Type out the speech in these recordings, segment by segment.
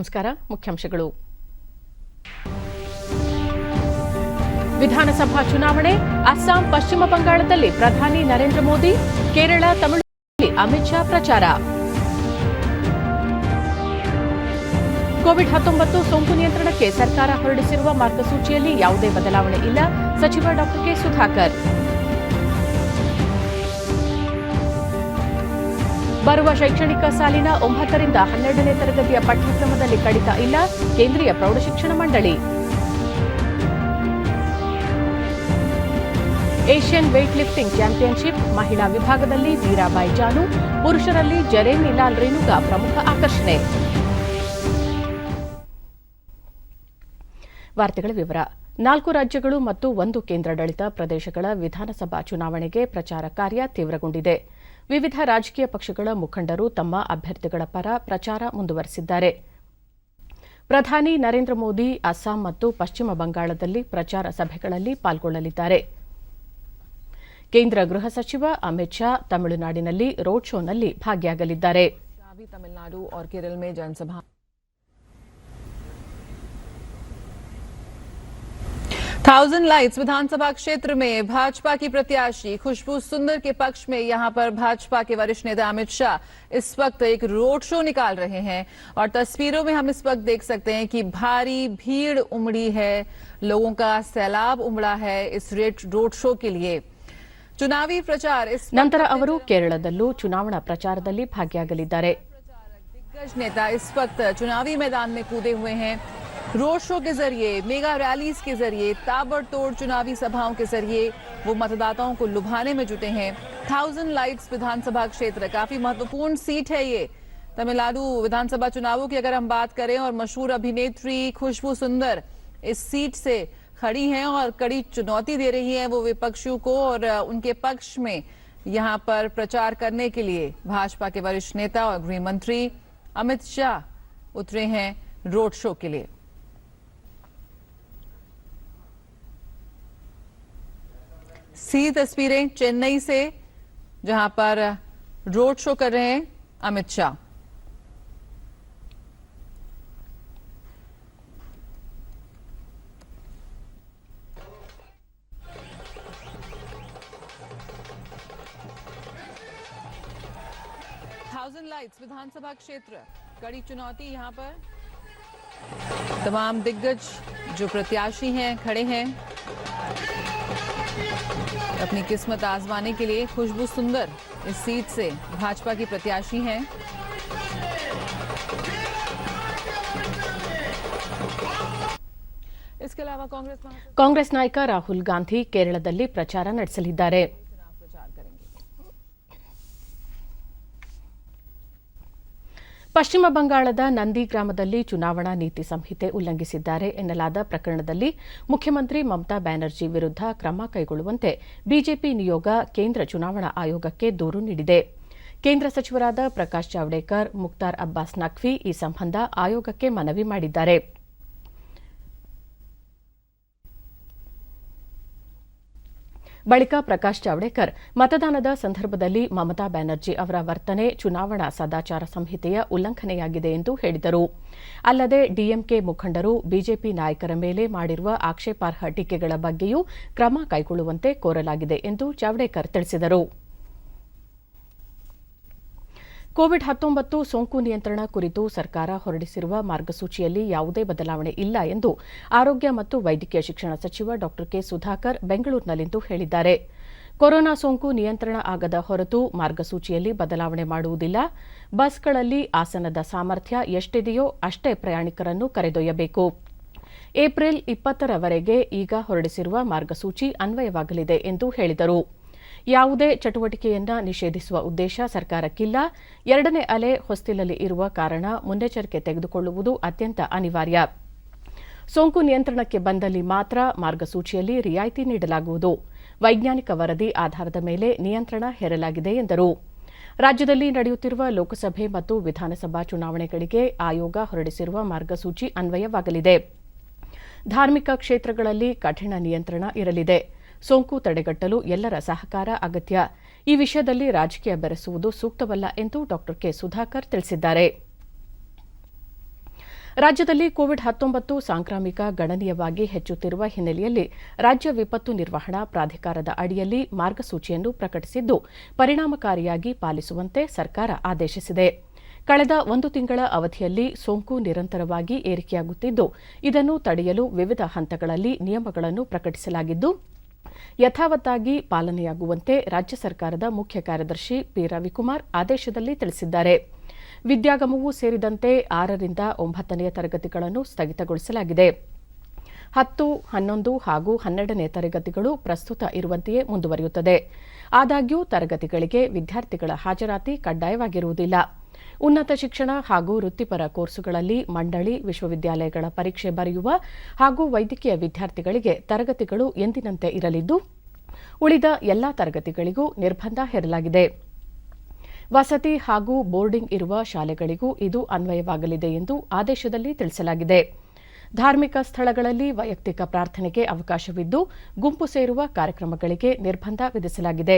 ನಮಸ್ಕಾರ. ಮುಖ್ಯಾಂಶಗಳು. ವಿಧಾನಸಭಾ ಚುನಾವಣೆ, ಅಸ್ಸಾಂ, ಪಶ್ಚಿಮ ಬಂಗಾಳದಲ್ಲಿ ಪ್ರಧಾನಿ ನರೇಂದ್ರ ಮೋದಿ, ಕೇರಳ, ತಮಿಳುನಾಡಿನಲ್ಲಿ ಅಮಿತ್ ಶಾ ಪ್ರಚಾರ. ಕೋವಿಡ್-19 ಸೋಂಕು ನಿಯಂತ್ರಣಕ್ಕೆ ಸರ್ಕಾರ ಹೊರಡಿಸಿರುವ ಮಾರ್ಗಸೂಚಿಯಲ್ಲಿ ಯಾವುದೇ ಬದಲಾವಣೆ ಇಲ್ಲ, ಸಚಿವ ಡಾ ಕೆ ಸುಧಾಕರ್. ಬರುವ ಶೈಕ್ಷಣಿಕ ಸಾಲಿನ 9ರಿಂದ 12ನೇ ತರಗತಿಯ ಪಠ್ಯಕ್ರಮದಲ್ಲಿ ಕಡಿತ ಇಲ್ಲ, ಕೇಂದ್ರೀಯ ಪ್ರೌಢಶಿಕ್ಷಣ ಮಂಡಳಿ. ಏಷ್ಯನ್ ವೇಟ್ ಲಿಫ್ಟಿಂಗ್ ಚಾಂಪಿಯನ್ಶಿಪ್ ಮಹಿಳಾ ವಿಭಾಗದಲ್ಲಿ ಮೀರಾಬಾಯಿ ಜಾನು, ಪುರುಷರಲ್ಲಿ ಜರೇಮಿ ಲಾಲ್ ರೇಣುಗಾ ಪ್ರಮುಖ ಆಕರ್ಷಣೆ. ವಾರ್ತೆಗಳ ವಿವರ. 4 ರಾಜ್ಯಗಳು ಮತ್ತು 1 ಕೇಂದ್ರಾಡಳಿತ ಪ್ರದೇಶಗಳ ವಿಧಾನಸಭಾ ಚುನಾವಣೆಗೆ ಪ್ರಚಾರ ಕಾರ್ಯ ತೀವ್ರಗೊಂಡಿದೆ. ವಿವಿಧ ರಾಜಕೀಯ ಪಕ್ಷಗಳ ಮುಖಂಡರು ತಮ್ಮ ಅಭ್ಯರ್ಥಿಗಳ ಪರ ಪ್ರಚಾರ ಮುಂದುವರೆಸಿದ್ದಾರೆ. ಪ್ರಧಾನಿ ನರೇಂದ್ರ ಮೋದಿ ಅಸ್ಸಾಂ ಮತ್ತು ಪಶ್ಚಿಮ ಬಂಗಾಳದಲ್ಲಿ ಪ್ರಚಾರ ಸಭೆಗಳಲ್ಲಿ ಪಾಲ್ಗೊಳ್ಳಲಿದ್ದಾರೆ. ಕೇಂದ್ರ ಗೃಹ ಸಚಿವ ಅಮಿತ್ ಶಾ ತಮಿಳುನಾಡಿನಲ್ಲಿ ರೋಡ್ ಶೋನಲ್ಲಿ ಭಾಗಿಯಾಗಲಿದ್ದಾರೆ. तमिलनाडु और केरल में जनसभा. थाउजेंड लाइट्स विधानसभा क्षेत्र में भाजपा की प्रत्याशी खुशबू सुंदर के पक्ष में यहां पर भाजपा के वरिष्ठ नेता अमित शाह इस वक्त एक रोड शो निकाल रहे हैं और तस्वीरों में हम इस वक्त देख सकते हैं कि भारी भीड़ उमड़ी है, लोगों का सैलाब उमड़ा है इस रोड शो के लिए. चुनावी प्रचार ನಂತರ ಅವರು ಕೇರಳದಲ್ಲೂ ಚುನಾವಣಾ ಪ್ರಚಾರದಲ್ಲಿ ಭಾಗಿಯಾಗಲಿದ್ದಾರೆ. दिग्गज नेता इस वक्त चुनावी मैदान में कूदे हुए हैं. रोड शो के जरिए, मेगा रैलीज के जरिए, ताबड़तोड़ चुनावी सभाओं के जरिए वो मतदाताओं को लुभाने में जुटे हैं. थाउजेंड लाइट्स विधानसभा क्षेत्र काफी महत्वपूर्ण सीट है ये. तमिलनाडु विधानसभा चुनावों की अगर हम बात करें और मशहूर अभिनेत्री खुशबू सुंदर इस सीट से खड़ी हैं और कड़ी चुनौती दे रही हैं वो विपक्षियों को और उनके पक्ष में यहां पर प्रचार करने के लिए भाजपा के वरिष्ठ नेता और गृह मंत्री अमित शाह उतरे हैं रोड शो के लिए. सीधी तस्वीरें चेन्नई से जहां पर रोड शो कर रहे हैं अमित शाह. थाउजेंड लाइट्स विधानसभा क्षेत्र, कड़ी चुनौती यहां पर. तमाम दिग्गज जो प्रत्याशी हैं खड़े हैं अपनी किस्मत आजमाने के लिए. खुशबू सुंदर इस सीट से भाजपा की प्रत्याशी हैं. इसके अलावा ಕಾಂಗ್ರೆಸ್ ನಾಯಕ ರಾಹುಲ್ ಗಾಂಧಿ ಕೇರಳದಲ್ಲಿ ಪ್ರಚಾರ ನಡೆಸಲಿದ್ದಾರೆ. ಪಶ್ಚಿಮ ಬಂಗಾಳದ ನಂದಿ ಗ್ರಾಮದಲ್ಲಿ ಚುನಾವಣಾ ನೀತಿ ಸಂಹಿತೆ ಉಲ್ಲಂಘಿಸಿದ್ದಾರೆ ಎನ್ನಲಾದ ಪ್ರಕರಣದಲ್ಲಿ ಮುಖ್ಯಮಂತ್ರಿ ಮಮತಾ ಬ್ಯಾನರ್ಜಿ ವಿರುದ್ಧ ಕ್ರಮ ಕೈಗೊಳ್ಳುವಂತೆ ಬಿಜೆಪಿ ನಿಯೋಗ ಕೇಂದ್ರ ಚುನಾವಣಾ ಆಯೋಗಕ್ಕೆ ದೂರು ನೀಡಿದೆ. ಕೇಂದ್ರ ಸಚಿವರಾದ ಪ್ರಕಾಶ್ ಜಾವಡೇಕರ್, ಮುಖ್ತಾರ್ ಅಬ್ಬಾಸ್ ನಖ್ವಿ ಈ ಸಂಬಂಧ ಆಯೋಗಕ್ಕೆ ಮನವಿ ಮಾಡಿದ್ದಾರೆ. ಬಳಿಕ ಪ್ರಕಾಶ್ ಜಾವಡೇಕರ್ ಮತದಾನದ ಸಂದರ್ಭದಲ್ಲಿ ಮಮತಾ ಬ್ಯಾನರ್ಜಿ ಅವರ ವರ್ತನೆ ಚುನಾವಣಾ ಸದಾಚಾರ ಸಂಹಿತೆಯ ಉಲ್ಲಂಘನೆಯಾಗಿದೆ ಎಂದು ಹೇಳಿದರು. ಅಲ್ಲದೆ ಡಿಎಂಕೆ ಮುಖಂಡರು ಬಿಜೆಪಿ ನಾಯಕರ ಮೇಲೆ ಮಾಡಿರುವ ಆಕ್ಷೇಪಾರ್ಹ ಟೀಕೆಗಳ ಬಗ್ಗೆಯೂ ಕ್ರಮ ಕೈಗೊಳ್ಳುವಂತೆ ಕೋರಲಾಗಿದೆ ಎಂದು ಜಾವಡೇಕರ್ ತಿಳಿಸಿದರು. ಕೋವಿಡ್-19 ಸೋಂಕು ನಿಯಂತ್ರಣ ಕುರಿತು ಸರ್ಕಾರ ಹೊರಡಿಸಿರುವ ಮಾರ್ಗಸೂಚಿಯಲ್ಲಿ ಯಾವುದೇ ಬದಲಾವಣೆ ಇಲ್ಲ ಎಂದು ಆರೋಗ್ಯ ಮತ್ತು ವೈದ್ಯಕೀಯ ಶಿಕ್ಷಣ ಸಚಿವ ಡಾ ಕೆ ಸುಧಾಕರ್ ಬೆಂಗಳೂರಿನಲ್ಲಿಂದು ಹೇಳಿದ್ದಾರೆ. ಕೊರೋನಾ ಸೋಂಕು ನಿಯಂತ್ರಣ ಆಗದ ಹೊರತು ಮಾರ್ಗಸೂಚಿಯಲ್ಲಿ ಬದಲಾವಣೆ ಮಾಡುವುದಿಲ್ಲ. ಬಸ್ಗಳಲ್ಲಿ ಆಸನದ ಸಾಮರ್ಥ್ಯ ಎಷ್ಟಿದೆಯೋ ಅಷ್ಟೇ ಪ್ರಯಾಣಿಕರನ್ನು ಕರೆದೊಯ್ಯಬೇಕು. ಏಪ್ರಿಲ್ 20ರವರೆಗೆ ಈಗ ಹೊರಡಿಸಿರುವ ಮಾರ್ಗಸೂಚಿ ಅನ್ವಯವಾಗಲಿದೆ ಎಂದು ಹೇಳಿದರು. ಯಾವುದೇ ಚಟುವಟಿಕೆಯನ್ನ ನಿಷೇಧಿಸುವ ಉದ್ದೇಶ ಸರ್ಕಾರಕ್ಕಿಲ್ಲ. 2ನೇ ಅಲೆ ಹೊಸ್ತಿಲಲ್ಲಿ ಇರುವ ಕಾರಣ ಮುನ್ನೆಚ್ಚರಿಕೆ ತೆಗೆದುಕೊಳ್ಳುವುದು ಅತ್ಯಂತ ಅನಿವಾರ್ಯ. ಸೋಂಕು ನಿಯಂತ್ರಣಕ್ಕೆ ಬಂದಲ್ಲಿ ಮಾತ್ರ ಮಾರ್ಗಸೂಚಿಯಲ್ಲಿ ರಿಯಾಯಿತಿ ನೀಡಲಾಗುವುದು. ವೈಜ್ಞಾನಿಕ ವರದಿ ಆಧಾರದ ಮೇಲೆ ನಿಯಂತ್ರಣ ಹೇರಲಾಗಿದೆ ಎಂದರು. ರಾಜ್ಯದಲ್ಲಿ ನಡೆಯುತ್ತಿರುವ ಲೋಕಸಭೆ ಮತ್ತು ವಿಧಾನಸಭಾ ಚುನಾವಣೆಗಳಿಗೆ ಆಯೋಗ ಹೊರಡಿಸಿರುವ ಮಾರ್ಗಸೂಚಿ ಅನ್ವಯವಾಗಲಿದೆ. ಧಾರ್ಮಿಕ ಕ್ಷೇತ್ರಗಳಲ್ಲಿ ಕಠಿಣ ನಿಯಂತ್ರಣ ಇರಲಿದೆ. ಸೋಂಕು ತಡೆಗಟ್ಟಲು ಎಲ್ಲರ ಸಹಕಾರ ಅಗತ್ಯ. ಈ ವಿಷಯದಲ್ಲಿ ರಾಜಕೀಯ ಬೆರೆಸುವುದು ಸೂಕ್ತವಲ್ಲ ಎಂದು ಡಾ ಕೆ ಸುಧಾಕರ್ ತಿಳಿಸಿದ್ದಾರೆ. ರಾಜ್ಯದಲ್ಲಿ ಕೋವಿಡ್-19 ಸಾಂಕ್ರಾಮಿಕ ಗಣನೀಯವಾಗಿ ಹೆಚ್ಚುತ್ತಿರುವ ಹಿನ್ನೆಲೆಯಲ್ಲಿ ರಾಜ್ಯ ವಿಪತ್ತು ನಿರ್ವಹಣಾ ಪ್ರಾಧಿಕಾರದ ಅಡಿಯಲ್ಲಿ ಮಾರ್ಗಸೂಚಿಯನ್ನು ಪ್ರಕಟಿಸಿದ್ದು ಪರಿಣಾಮಕಾರಿಯಾಗಿ ಪಾಲಿಸುವಂತೆ ಸರ್ಕಾರ ಆದೇಶಿಸಿದೆ. ಕಳೆದ 1 ತಿಂಗಳ ಅವಧಿಯಲ್ಲಿ ಸೋಂಕು ನಿರಂತರವಾಗಿ ಏರಿಕೆಯಾಗುತ್ತಿದ್ದು, ಇದನ್ನು ತಡೆಯಲು ವಿವಿಧ ಹಂತಗಳಲ್ಲಿ ನಿಯಮಗಳನ್ನು ಪ್ರಕಟಿಸಲಾಗಿದ್ದು, ಯಥಾವತ್ತಾಗಿ ಪಾಲನೆಯಾಗುವಂತೆ ರಾಜ್ಯ ಸರ್ಕಾರದ ಮುಖ್ಯ ಕಾರ್ಯದರ್ಶಿ ಪಿ. ರವಿಕುಮಾರ್ ಆದೇಶದಲ್ಲಿ ತಿಳಿಸಿದ್ದಾರೆ. ವಿದ್ಯಾಗಮವೂ ಸೇರಿದಂತೆ 6ರಿಂದ 9ನೇ ತರಗತಿಗಳನ್ನು ಸ್ಥಗಿತಗೊಳಿಸಲಾಗಿದೆ. 10, 11 ಹಾಗೂ 12ನೇ ತರಗತಿಗಳು ಪ್ರಸ್ತುತ ಇರುವಂತೆಯೇ ಮುಂದುವರಿಯುತ್ತದೆ. ಆದಾಗ್ಯೂ ತರಗತಿಗಳಿಗೆ ವಿದ್ಯಾರ್ಥಿಗಳ ಹಾಜರಾತಿ ಕಡ್ಡಾಯವಾಗಿರುವುದಿಲ್ಲ. ಉನ್ನತ ಶಿಕ್ಷಣ ಹಾಗೂ ವೃತ್ತಿಪರ ಕೋರ್ಸುಗಳಲ್ಲಿ ಮಂಡಳಿ, ವಿಶ್ವವಿದ್ಯಾಲಯಗಳ ಪರೀಕ್ಷೆ ಬರೆಯುವ ಹಾಗೂ ವೈದ್ಯಕೀಯ ವಿದ್ಯಾರ್ಥಿಗಳಿಗೆ ತರಗತಿಗಳು ಎಂದಿನಂತೆ ಇರಲಿದ್ದು, ಉಳಿದ ಎಲ್ಲಾ ತರಗತಿಗಳಿಗೂ ನಿರ್ಬಂಧ ಹೇರಲಾಗಿದೆ. ವಸತಿ ಹಾಗೂ ಬೋರ್ಡಿಂಗ್ ಇರುವ ಶಾಲೆಗಳಿಗೂ ಇದು ಅನ್ವಯವಾಗಲಿದೆ ಎಂದು ಆದೇಶದಲ್ಲಿ ತಿಳಿಸಲಾಗಿದೆ. ಧಾರ್ಮಿಕ ಸ್ಥಳಗಳಲ್ಲಿ ವೈಯಕ್ತಿಕ ಪ್ರಾರ್ಥನೆಗೆ ಅವಕಾಶವಿದ್ದು, ಗುಂಪು ಸೇರುವ ಕಾರ್ಯಕ್ರಮಗಳಿಗೆ ನಿರ್ಬಂಧ ವಿಧಿಸಲಾಗಿದೆ.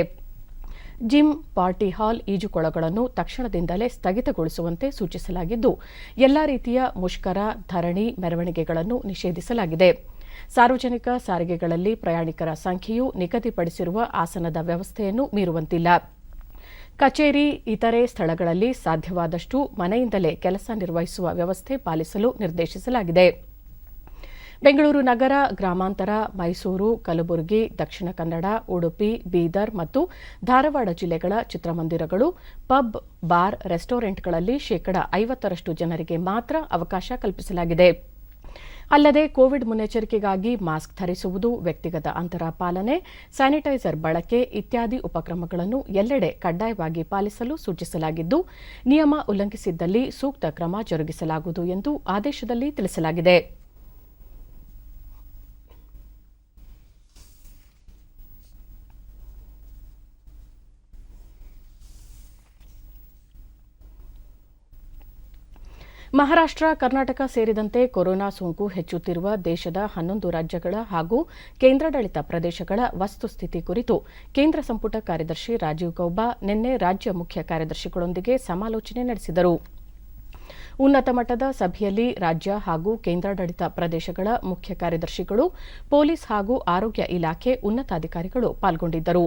ಜಿಮ್, ಪಾರ್ಟಿ ಹಾಲ್, ಈಜುಕೊಳಗಳನ್ನು ತಕ್ಷಣದಿಂದಲೇ ಸ್ಥಗಿತಗೊಳಿಸುವಂತೆ ಸೂಚಿಸಲಾಗಿದ್ದು, ಎಲ್ಲಾ ರೀತಿಯ ಮುಷ್ಕರ, ಧರಣಿ, ಮೆರವಣಿಗೆಗಳನ್ನು ನಿಷೇಧಿಸಲಾಗಿದೆ. ಸಾರ್ವಜನಿಕ ಸಾರಿಗೆಗಳಲ್ಲಿ ಪ್ರಯಾಣಿಕರ ಸಂಖ್ಯೆಯು ನಿಗದಿಪಡಿಸಿರುವ ಆಸನದ ವ್ಯವಸ್ಥೆಯನ್ನು ಮೀರುವಂತಿಲ್ಲ. ಕಚೇರಿ, ಇತರೆ ಸ್ಥಳಗಳಲ್ಲಿ ಸಾಧ್ಯವಾದಷ್ಟು ಮನೆಯಿಂದಲೇ ಕೆಲಸ ನಿರ್ವಹಿಸುವ ವ್ಯವಸ್ಥೆ ಪಾಲಿಸಲು ನಿರ್ದೇಶಿಸಲಾಗಿದೆ. ಬೆಂಗಳೂರು ನಗರ, ಗ್ರಾಮಾಂತರ, ಮೈಸೂರು, ಕಲಬುರಗಿ, ದಕ್ಷಿಣ ಕನ್ನಡ, ಉಡುಪಿ, ಬೀದರ್ ಮತ್ತು ಧಾರವಾಡ ಜಿಲ್ಲೆಗಳ ಚಿತ್ರಮಂದಿರಗಳು, ಪಬ್, ಬಾರ್, ರೆಸ್ಟೋರೆಂಟ್ಗಳಲ್ಲಿ 50% ಜನರಿಗೆ ಮಾತ್ರ ಅವಕಾಶ ಕಲ್ಪಿಸಲಾಗಿದೆ. ಅಲ್ಲದೆ ಕೋವಿಡ್ ಮುನ್ನೆಚ್ಚರಿಕೆಗಾಗಿ ಮಾಸ್ಕ್ ಧರಿಸುವುದು, ವ್ಯಕ್ತಿಗತ ಅಂತರ ಪಾಲನೆ, ಸ್ಯಾನಿಟೈಸರ್ ಬಳಕೆ ಇತ್ಯಾದಿ ಉಪಕ್ರಮಗಳನ್ನು ಎಲ್ಲೆಡೆ ಕಡ್ಡಾಯವಾಗಿ ಪಾಲಿಸಲು ಸೂಚಿಸಲಾಗಿದ್ದು, ನಿಯಮ ಉಲ್ಲಂಘಿಸಿದ್ದಲ್ಲಿ ಸೂಕ್ತ ಕ್ರಮ ಜರುಗಿಸಲಾಗುವುದು ಎಂದು ಆದೇಶದಲ್ಲಿ ತಿಳಿಸಲಾಗಿದೆ. ಮಹಾರಾಷ್ಟ್ರ, ಕರ್ನಾಟಕ ಸೇರಿದಂತೆ ಕೊರೋನಾ ಸೋಂಕು ಹೆಚ್ಚುತ್ತಿರುವ ದೇಶದ 11 ರಾಜ್ಯಗಳ ಹಾಗೂ ಕೇಂದ್ರಾಡಳಿತ ಪ್ರದೇಶಗಳ ವಸ್ತುಸ್ಥಿತಿ ಕುರಿತು ಕೇಂದ್ರ ಸಂಪುಟ ಕಾರ್ಯದರ್ಶಿ ರಾಜೀವ್ ಗೌಬಾ ನಿನ್ನೆ ರಾಜ್ಯ ಮುಖ್ಯ ಕಾರ್ಯದರ್ಶಿಗಳೊಂದಿಗೆ ಸಮಾಲೋಚನೆ ನಡೆಸಿದರು. ಉನ್ನತ ಮಟ್ಟದ ಸಭೆಯಲ್ಲಿ ರಾಜ್ಯ ಹಾಗೂ ಕೇಂದ್ರಾಡಳಿತ ಪ್ರದೇಶಗಳ ಮುಖ್ಯ ಕಾರ್ಯದರ್ಶಿಗಳು, ಪೊಲೀಸ್ ಹಾಗೂ ಆರೋಗ್ಯ ಇಲಾಖೆ ಉನ್ನತಾಧಿಕಾರಿಗಳು ಪಾಲ್ಗೊಂಡಿದ್ದರು.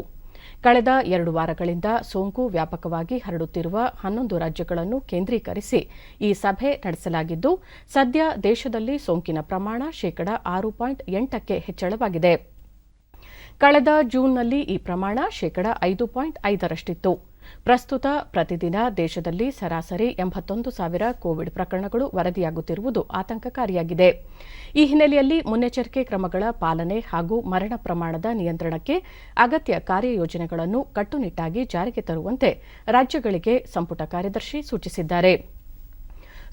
ಕಳೆದ 2 ವಾರಗಳಿಂದ ಸೋಂಕು ವ್ಯಾಪಕವಾಗಿ ಹರಡುತ್ತಿರುವ 11 ರಾಜ್ಯಗಳನ್ನು ಕೇಂದ್ರೀಕರಿಸಿ ಈ ಸಭೆ ನಡೆಸಲಾಗಿದ್ದು, ಸದ್ಯ ದೇಶದಲ್ಲಿ ಸೋಂಕಿನ ಪ್ರಮಾಣ 6.8ಕ್ಕೆ ಹೆಚ್ಚಳವಾಗಿದೆ. ಕಳೆದ ಜೂನ್ನಲ್ಲಿ ಈ ಪ್ರಮಾಣ 5.5ರಷ್ಟಿತ್ತು. ಪ್ರಸ್ತುತ ಪ್ರತಿದಿನ ದೇಶದಲ್ಲಿ ಸರಾಸರಿ 81,000 ಕೋವಿಡ್ ಪ್ರಕರಣಗಳು ವರದಿಯಾಗುತ್ತಿರುವುದು ಆತಂಕಕಾರಿಯಾಗಿದೆ. ಈ ಹಿನ್ನೆಲೆಯಲ್ಲಿ ಮುನ್ನೆಚ್ಚರಿಕೆ ಕ್ರಮಗಳ ಪಾಲನೆ ಹಾಗೂ ಮರಣ ಪ್ರಮಾಣದ ನಿಯಂತ್ರಣಕ್ಕೆ ಅಗತ್ಯ ಕಾರ್ಯಯೋಜನೆಗಳನ್ನು ಕಟ್ಟುನಿಟ್ಟಾಗಿ ಜಾರಿಗೆ ತರುವಂತೆ ರಾಜ್ಯಗಳಿಗೆ ಸಂಪುಟ ಕಾರ್ಯದರ್ಶಿ ಸೂಚಿಸಿದ್ದಾರೆ.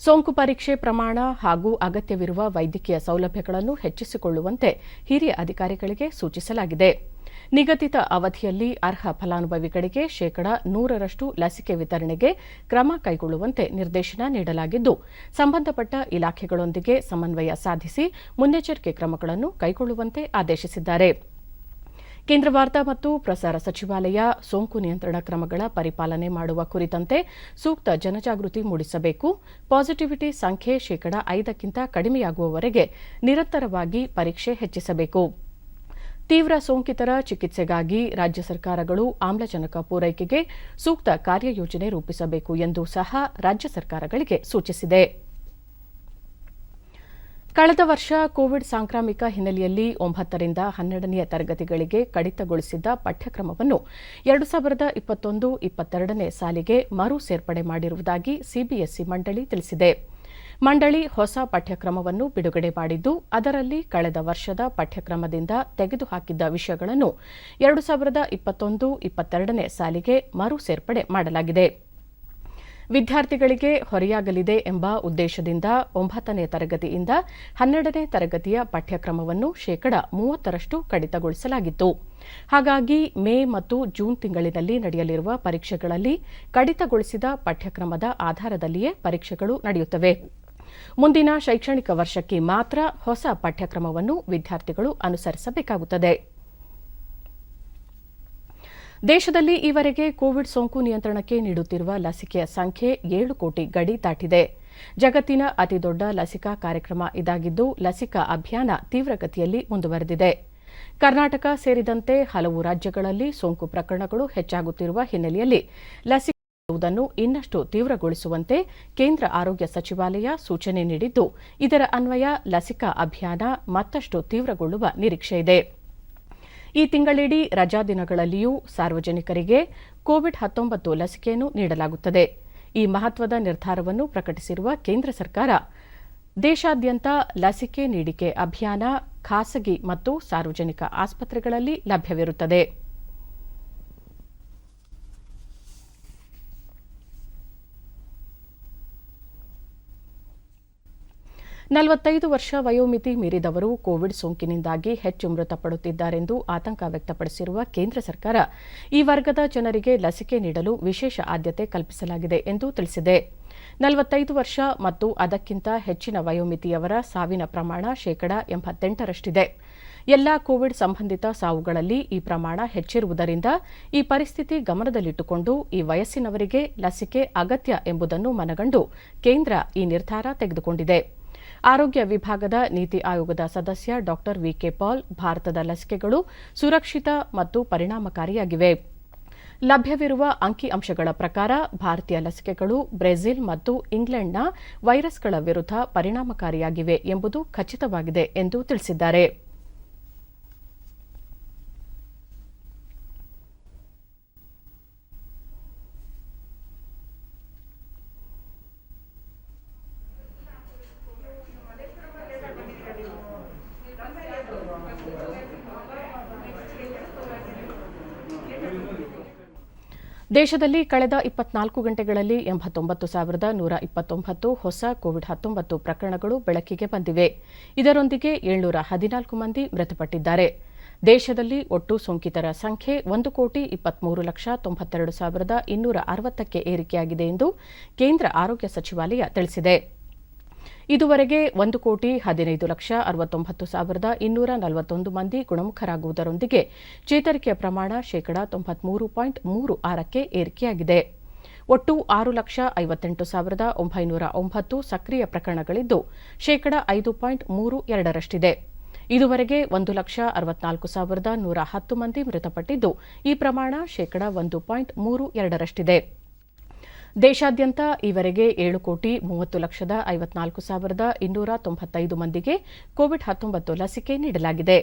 ಸೋಂಕು ಪರೀಕ್ಷೆ ಪ್ರಮಾಣ ಹಾಗೂ ಅಗತ್ಯವಿರುವ ವೈದ್ಯಕೀಯ ಸೌಲಭ್ಯಗಳನ್ನು ಹೆಚ್ಚಿಸಿಕೊಳ್ಳುವಂತೆ ಹಿರಿಯ ಅಧಿಕಾರಿಗಳಿಗೆ ಸೂಚಿಸಲಾಗಿದೆ. ನಿಗದಿತ ಅವಧಿಯಲ್ಲಿ ಅರ್ಹ ಫಲಾನುಭವಿಗಳಿಗೆ 100% ಲಸಿಕೆ ವಿತರಣೆಗೆ ಕ್ರಮ ಕೈಗೊಳ್ಳುವಂತೆ ನಿರ್ದೇಶನ ನೀಡಲಾಗಿದ್ದು, ಸಂಬಂಧಪಟ್ಟ ಇಲಾಖೆಗಳೊಂದಿಗೆ ಸಮನ್ವಯ ಸಾಧಿಸಿ ಮುನ್ನೆಚ್ಚರಿಕೆ ಕ್ರಮಗಳನ್ನು ಕೈಗೊಳ್ಳುವಂತೆ ಆದೇಶಿಸಿದ್ದಾರೆ. ಕೇಂದ್ರ ವಾರ್ತಾ ಮತ್ತು ಪ್ರಸಾರ ಸಚಿವಾಲಯ ಸೋಂಕು ನಿಯಂತ್ರಣ ಕ್ರಮಗಳ ಪರಿಪಾಲನೆ ಮಾಡುವ ಕುರಿತಂತೆ ಸೂಕ್ತ ಜನಜಾಗೃತಿ ಮೂಡಿಸಬೇಕು. ಪಾಸಿಟಿವಿಟಿ ಸಂಖ್ಯೆ 5ಕ್ಕಿಂತ ಕಡಿಮೆಯಾಗುವವರೆಗೆ ನಿರಂತರವಾಗಿ ಪರೀಕ್ಷೆ ಹೆಚ್ಚಿಸಬೇಕು. ತೀವ್ರ ಸೋಂಕಿತರ ಚಿಕಿತ್ಸೆಗಾಗಿ ರಾಜ್ಯ ಸರ್ಕಾರಗಳು ಆಮ್ಲಜನಕ ಪೂರೈಕೆಗೆ ಸೂಕ್ತ ಕಾರ್ಯಯೋಜನೆ ರೂಪಿಸಬೇಕು ಎಂದು ಸಹ ರಾಜ್ಯ ಸರ್ಕಾರಗಳಿಗೆ ಸೂಚಿಸಿದೆ. ಕಳೆದ ವರ್ಷ ಕೋವಿಡ್ ಸಾಂಕ್ರಾಮಿಕ ಹಿನ್ನೆಲೆಯಲ್ಲಿ 9ರಿಂದ 12ನೇ ತರಗತಿಗಳಿಗೆ ಕಡಿತಗೊಳಿಸಿದ್ದ ಪಠ್ಯಕ್ರಮವನ್ನು 2021-22ನೇ ಸಾಲಿಗೆ ಮರು ಸೇರ್ಪಡೆ ಮಾಡಿರುವುದಾಗಿ ಸಿಬಿಎಸ್ಇ ಮಂಡಳಿ ತಿಳಿಸಿದೆ. ಮಂಡಳಿ ಹೊಸ ಪಠ್ಯಕ್ರಮವನ್ನು ಬಿಡುಗಡೆ ಮಾಡಿದ್ದು, ಅದರಲ್ಲಿ ಕಳೆದ ವರ್ಷದ ಪಠ್ಯಕ್ರಮದಿಂದ ತೆಗೆದುಹಾಕಿದ್ದ ವಿಷಯಗಳನ್ನು 2021-22ನೇ ಸಾಲಿಗೆ ಮರು ಸೇರ್ಪಡೆ ಮಾಡಲಾಗಿದೆ. ವಿದ್ಯಾರ್ಥಿಗಳಿಗೆ ಹೊರೆಯಾಗಲಿದೆ ಎಂಬ ಉದ್ದೇಶದಿಂದ 9ನೇ ತರಗತಿಯಿಂದ 12ನೇ ತರಗತಿಯ ಪಠ್ಯಕ್ರಮವನ್ನು 30% ಕಡಿತಗೊಳಿಸಲಾಗಿತ್ತು. ಹಾಗಾಗಿ ಮೇ ಮತ್ತು ಜೂನ್ ತಿಂಗಳಿನಲ್ಲಿ ನಡೆಯಲಿರುವ ಪರೀಕ್ಷೆಗಳಲ್ಲಿ ಕಡಿತಗೊಳಿಸಿದ ಪಠ್ಯಕ್ರಮದ ಆಧಾರದಲ್ಲಿಯೇ ಪರೀಕ್ಷೆಗಳು ನಡೆಯುತ್ತವೆ. ಮುಂದಿನ ಶೈಕ್ಷಣಿಕ ವರ್ಷಕ್ಕೆ ಮಾತ್ರ ಹೊಸ ಪಠ್ಯಕ್ರಮವನ್ನು ವಿದ್ಯಾರ್ಥಿಗಳು ಅನುಸರಿಸಬೇಕಾಗುತ್ತದೆ. ದೇಶದಲ್ಲಿ ಈವರೆಗೆ ಕೋವಿಡ್ ಸೋಂಕು ನಿಯಂತ್ರಣಕ್ಕೆ ನೀಡುತ್ತಿರುವ ಲಸಿಕೆಯ ಸಂಖ್ಯೆ 7 ಕೋಟಿ ಗಡಿ ದಾಟಿದೆ. ಜಗತ್ತಿನ ಅತಿದೊಡ್ಡ ಲಸಿಕಾ ಕಾರ್ಯಕ್ರಮ ಇದಾಗಿದ್ದು ಲಸಿಕಾ ಅಭಿಯಾನ ತೀವ್ರಗತಿಯಲ್ಲಿ ಮುಂದುವರೆದಿದೆ. ಕರ್ನಾಟಕ ಸೇರಿದಂತೆ ಹಲವು ರಾಜ್ಯಗಳಲ್ಲಿ ಸೋಂಕು ಪ್ರಕರಣಗಳು ಹೆಚ್ಚಾಗುತ್ತಿರುವ ಹಿನ್ನೆಲೆಯಲ್ಲಿ ಲಸಿಕೆ ನೀಡುವುದನ್ನು ಇನ್ನಷ್ಟು ತೀವ್ರಗೊಳಿಸುವಂತೆ ಕೇಂದ್ರ ಆರೋಗ್ಯ ಸಚಿವಾಲಯ ಸೂಚನೆ ನೀಡಿದ್ದು, ಇದರ ಅನ್ವಯ ಲಸಿಕಾ ಅಭಿಯಾನ ಮತ್ತಷ್ಟು ತೀವ್ರಗೊಳ್ಳುವ ನಿರೀಕ್ಷೆಯಿದೆ. ಈ ತಿಂಗಳಿಡೀ ರಜಾ ದಿನಗಳಲ್ಲಿಯೂ ಸಾರ್ವಜನಿಕರಿಗೆ ಕೋವಿಡ್-19 ಲಸಿಕೆಯನ್ನು ನೀಡಲಾಗುತ್ತದೆ. ಈ ಮಹತ್ವದ ನಿರ್ಧಾರವನ್ನು ಪ್ರಕಟಿಸಿರುವ ಕೇಂದ್ರ ಸರ್ಕಾರ, ದೇಶಾದ್ಯಂತ ಲಸಿಕೆ ನೀಡಿಕೆ ಅಭಿಯಾನ ಖಾಸಗಿ ಮತ್ತು ಸಾರ್ವಜನಿಕ ಆಸ್ಪತ್ರೆಗಳಲ್ಲಿ ಲಭ್ಯವಿರುತ್ತದೆ. ನಲವತ್ತೈದು ವರ್ಷ ವಯೋಮಿತಿ ಮೀರಿದವರು ಕೋವಿಡ್ ಸೋಂಕಿನಿಂದಾಗಿ ಹೆಚ್ಚು ಮೃತಪಡುತ್ತಿದ್ದಾರೆಂದು ಆತಂಕ ವ್ಯಕ್ತಪಡಿಸಿರುವ ಕೇಂದ್ರ ಸರ್ಕಾರ, ಈ ವರ್ಗದ ಜನರಿಗೆ ಲಸಿಕೆ ನೀಡಲು ವಿಶೇಷ ಆದ್ಯತೆ ಕಲ್ಪಿಸಲಾಗಿದೆ ಎಂದು ತಿಳಿಸಿದೆ. 45 ವರ್ಷ ಮತ್ತು ಅದಕ್ಕಿಂತ ಹೆಚ್ಚಿನ ವಯೋಮಿತಿಯವರ ಸಾವಿನ ಪ್ರಮಾಣ 88%ರಷ್ಟಿದೆ. ಎಲ್ಲಾ ಕೋವಿಡ್ ಸಂಬಂಧಿತ ಸಾವುಗಳಲ್ಲಿ ಈ ಪ್ರಮಾಣ ಹೆಚ್ಚಿರುವುದರಿಂದ ಈ ಪರಿಸ್ಥಿತಿ ಗಮನದಲ್ಲಿಟ್ಟುಕೊಂಡು ಈ ವಯಸ್ಸಿನವರಿಗೆ ಲಸಿಕೆ ಅಗತ್ಯ ಎಂಬುದನ್ನು ಮನಗಂಡು ಕೇಂದ್ರ ಈ ನಿರ್ಧಾರ ತೆಗೆದುಕೊಂಡಿದೆ. ಆರೋಗ್ಯ ವಿಭಾಗದ ನೀತಿ ಆಯೋಗದ ಸದಸ್ಯ ಡಾ ವಿಕೆ ಪಾಲ್, ಭಾರತದ ಲಸಿಕೆಗಳು ಸುರಕ್ಷಿತ ಮತ್ತು ಪರಿಣಾಮಕಾರಿಯಾಗಿವೆ. ಲಭ್ಯವಿರುವ ಅಂಕಿಅಂಶಗಳ ಪ್ರಕಾರ ಭಾರತೀಯ ಲಸಿಕೆಗಳು ಬ್ರೆಜಿಲ್ ಮತ್ತು ಇಂಗ್ಲೆಂಡ್ನ ವೈರಸ್ಗಳ ವಿರುದ್ಧ ಪರಿಣಾಮಕಾರಿಯಾಗಿವೆ ಎಂಬುದು ಖಚಿತವಾಗಿದೆ ಎಂದು ತಿಳಿಸಿದ್ದಾರೆ. ದೇಶದಲ್ಲಿ ಕಳೆದ 24 ಗಂಟೆಗಳಲ್ಲಿ 89,129 ಹೊಸ ಕೋವಿಡ್-19 ಪ್ರಕರಣಗಳು ಬೆಳಕಿಗೆ ಬಂದಿವೆ. ಇದರೊಂದಿಗೆ 714 ಮಂದಿ ಮೃತಪಟ್ಟಿದ್ದಾರೆ. ದೇಶದಲ್ಲಿ ಒಟ್ಟು ಸೋಂಕಿತರ ಸಂಖ್ಯೆ 1,23,92,260ಕ್ಕೆ ಏರಿಕೆಯಾಗಿದೆ ಎಂದು ಕೇಂದ್ರ ಆರೋಗ್ಯ ಸಚಿವಾಲಯ ತಿಳಿಸಿದೆ. ಇದುವರೆಗೆ 1,15,69,241 ಮಂದಿ ಗುಣಮುಖರಾಗುವುದರೊಂದಿಗೆ ಚೇತರಿಕೆಯ ಪ್ರಮಾಣ 93.36ಕ್ಕೆ ಏರಿಕೆಯಾಗಿದೆ. ಒಟ್ಟು 6,58,909 ಸಕ್ರಿಯ ಪ್ರಕರಣಗಳಿದ್ದು 5.32%ರಷ್ಟಿದೆ. ಇದುವರೆಗೆ 1,64,110 ಮಂದಿ ಮೃತಪಟ್ಟಿದ್ದು, ಈ ಪ್ರಮಾಣ 1.32%ರಷ್ಟಿದೆ. ದೇಶಾದ್ಯಂತ ಈವರೆಗೆ 7,30,54,295 ಮಂದಿಗೆ ಕೋವಿಡ್-19 ಲಸಿಕೆ ನೀಡಲಾಗಿದೆ.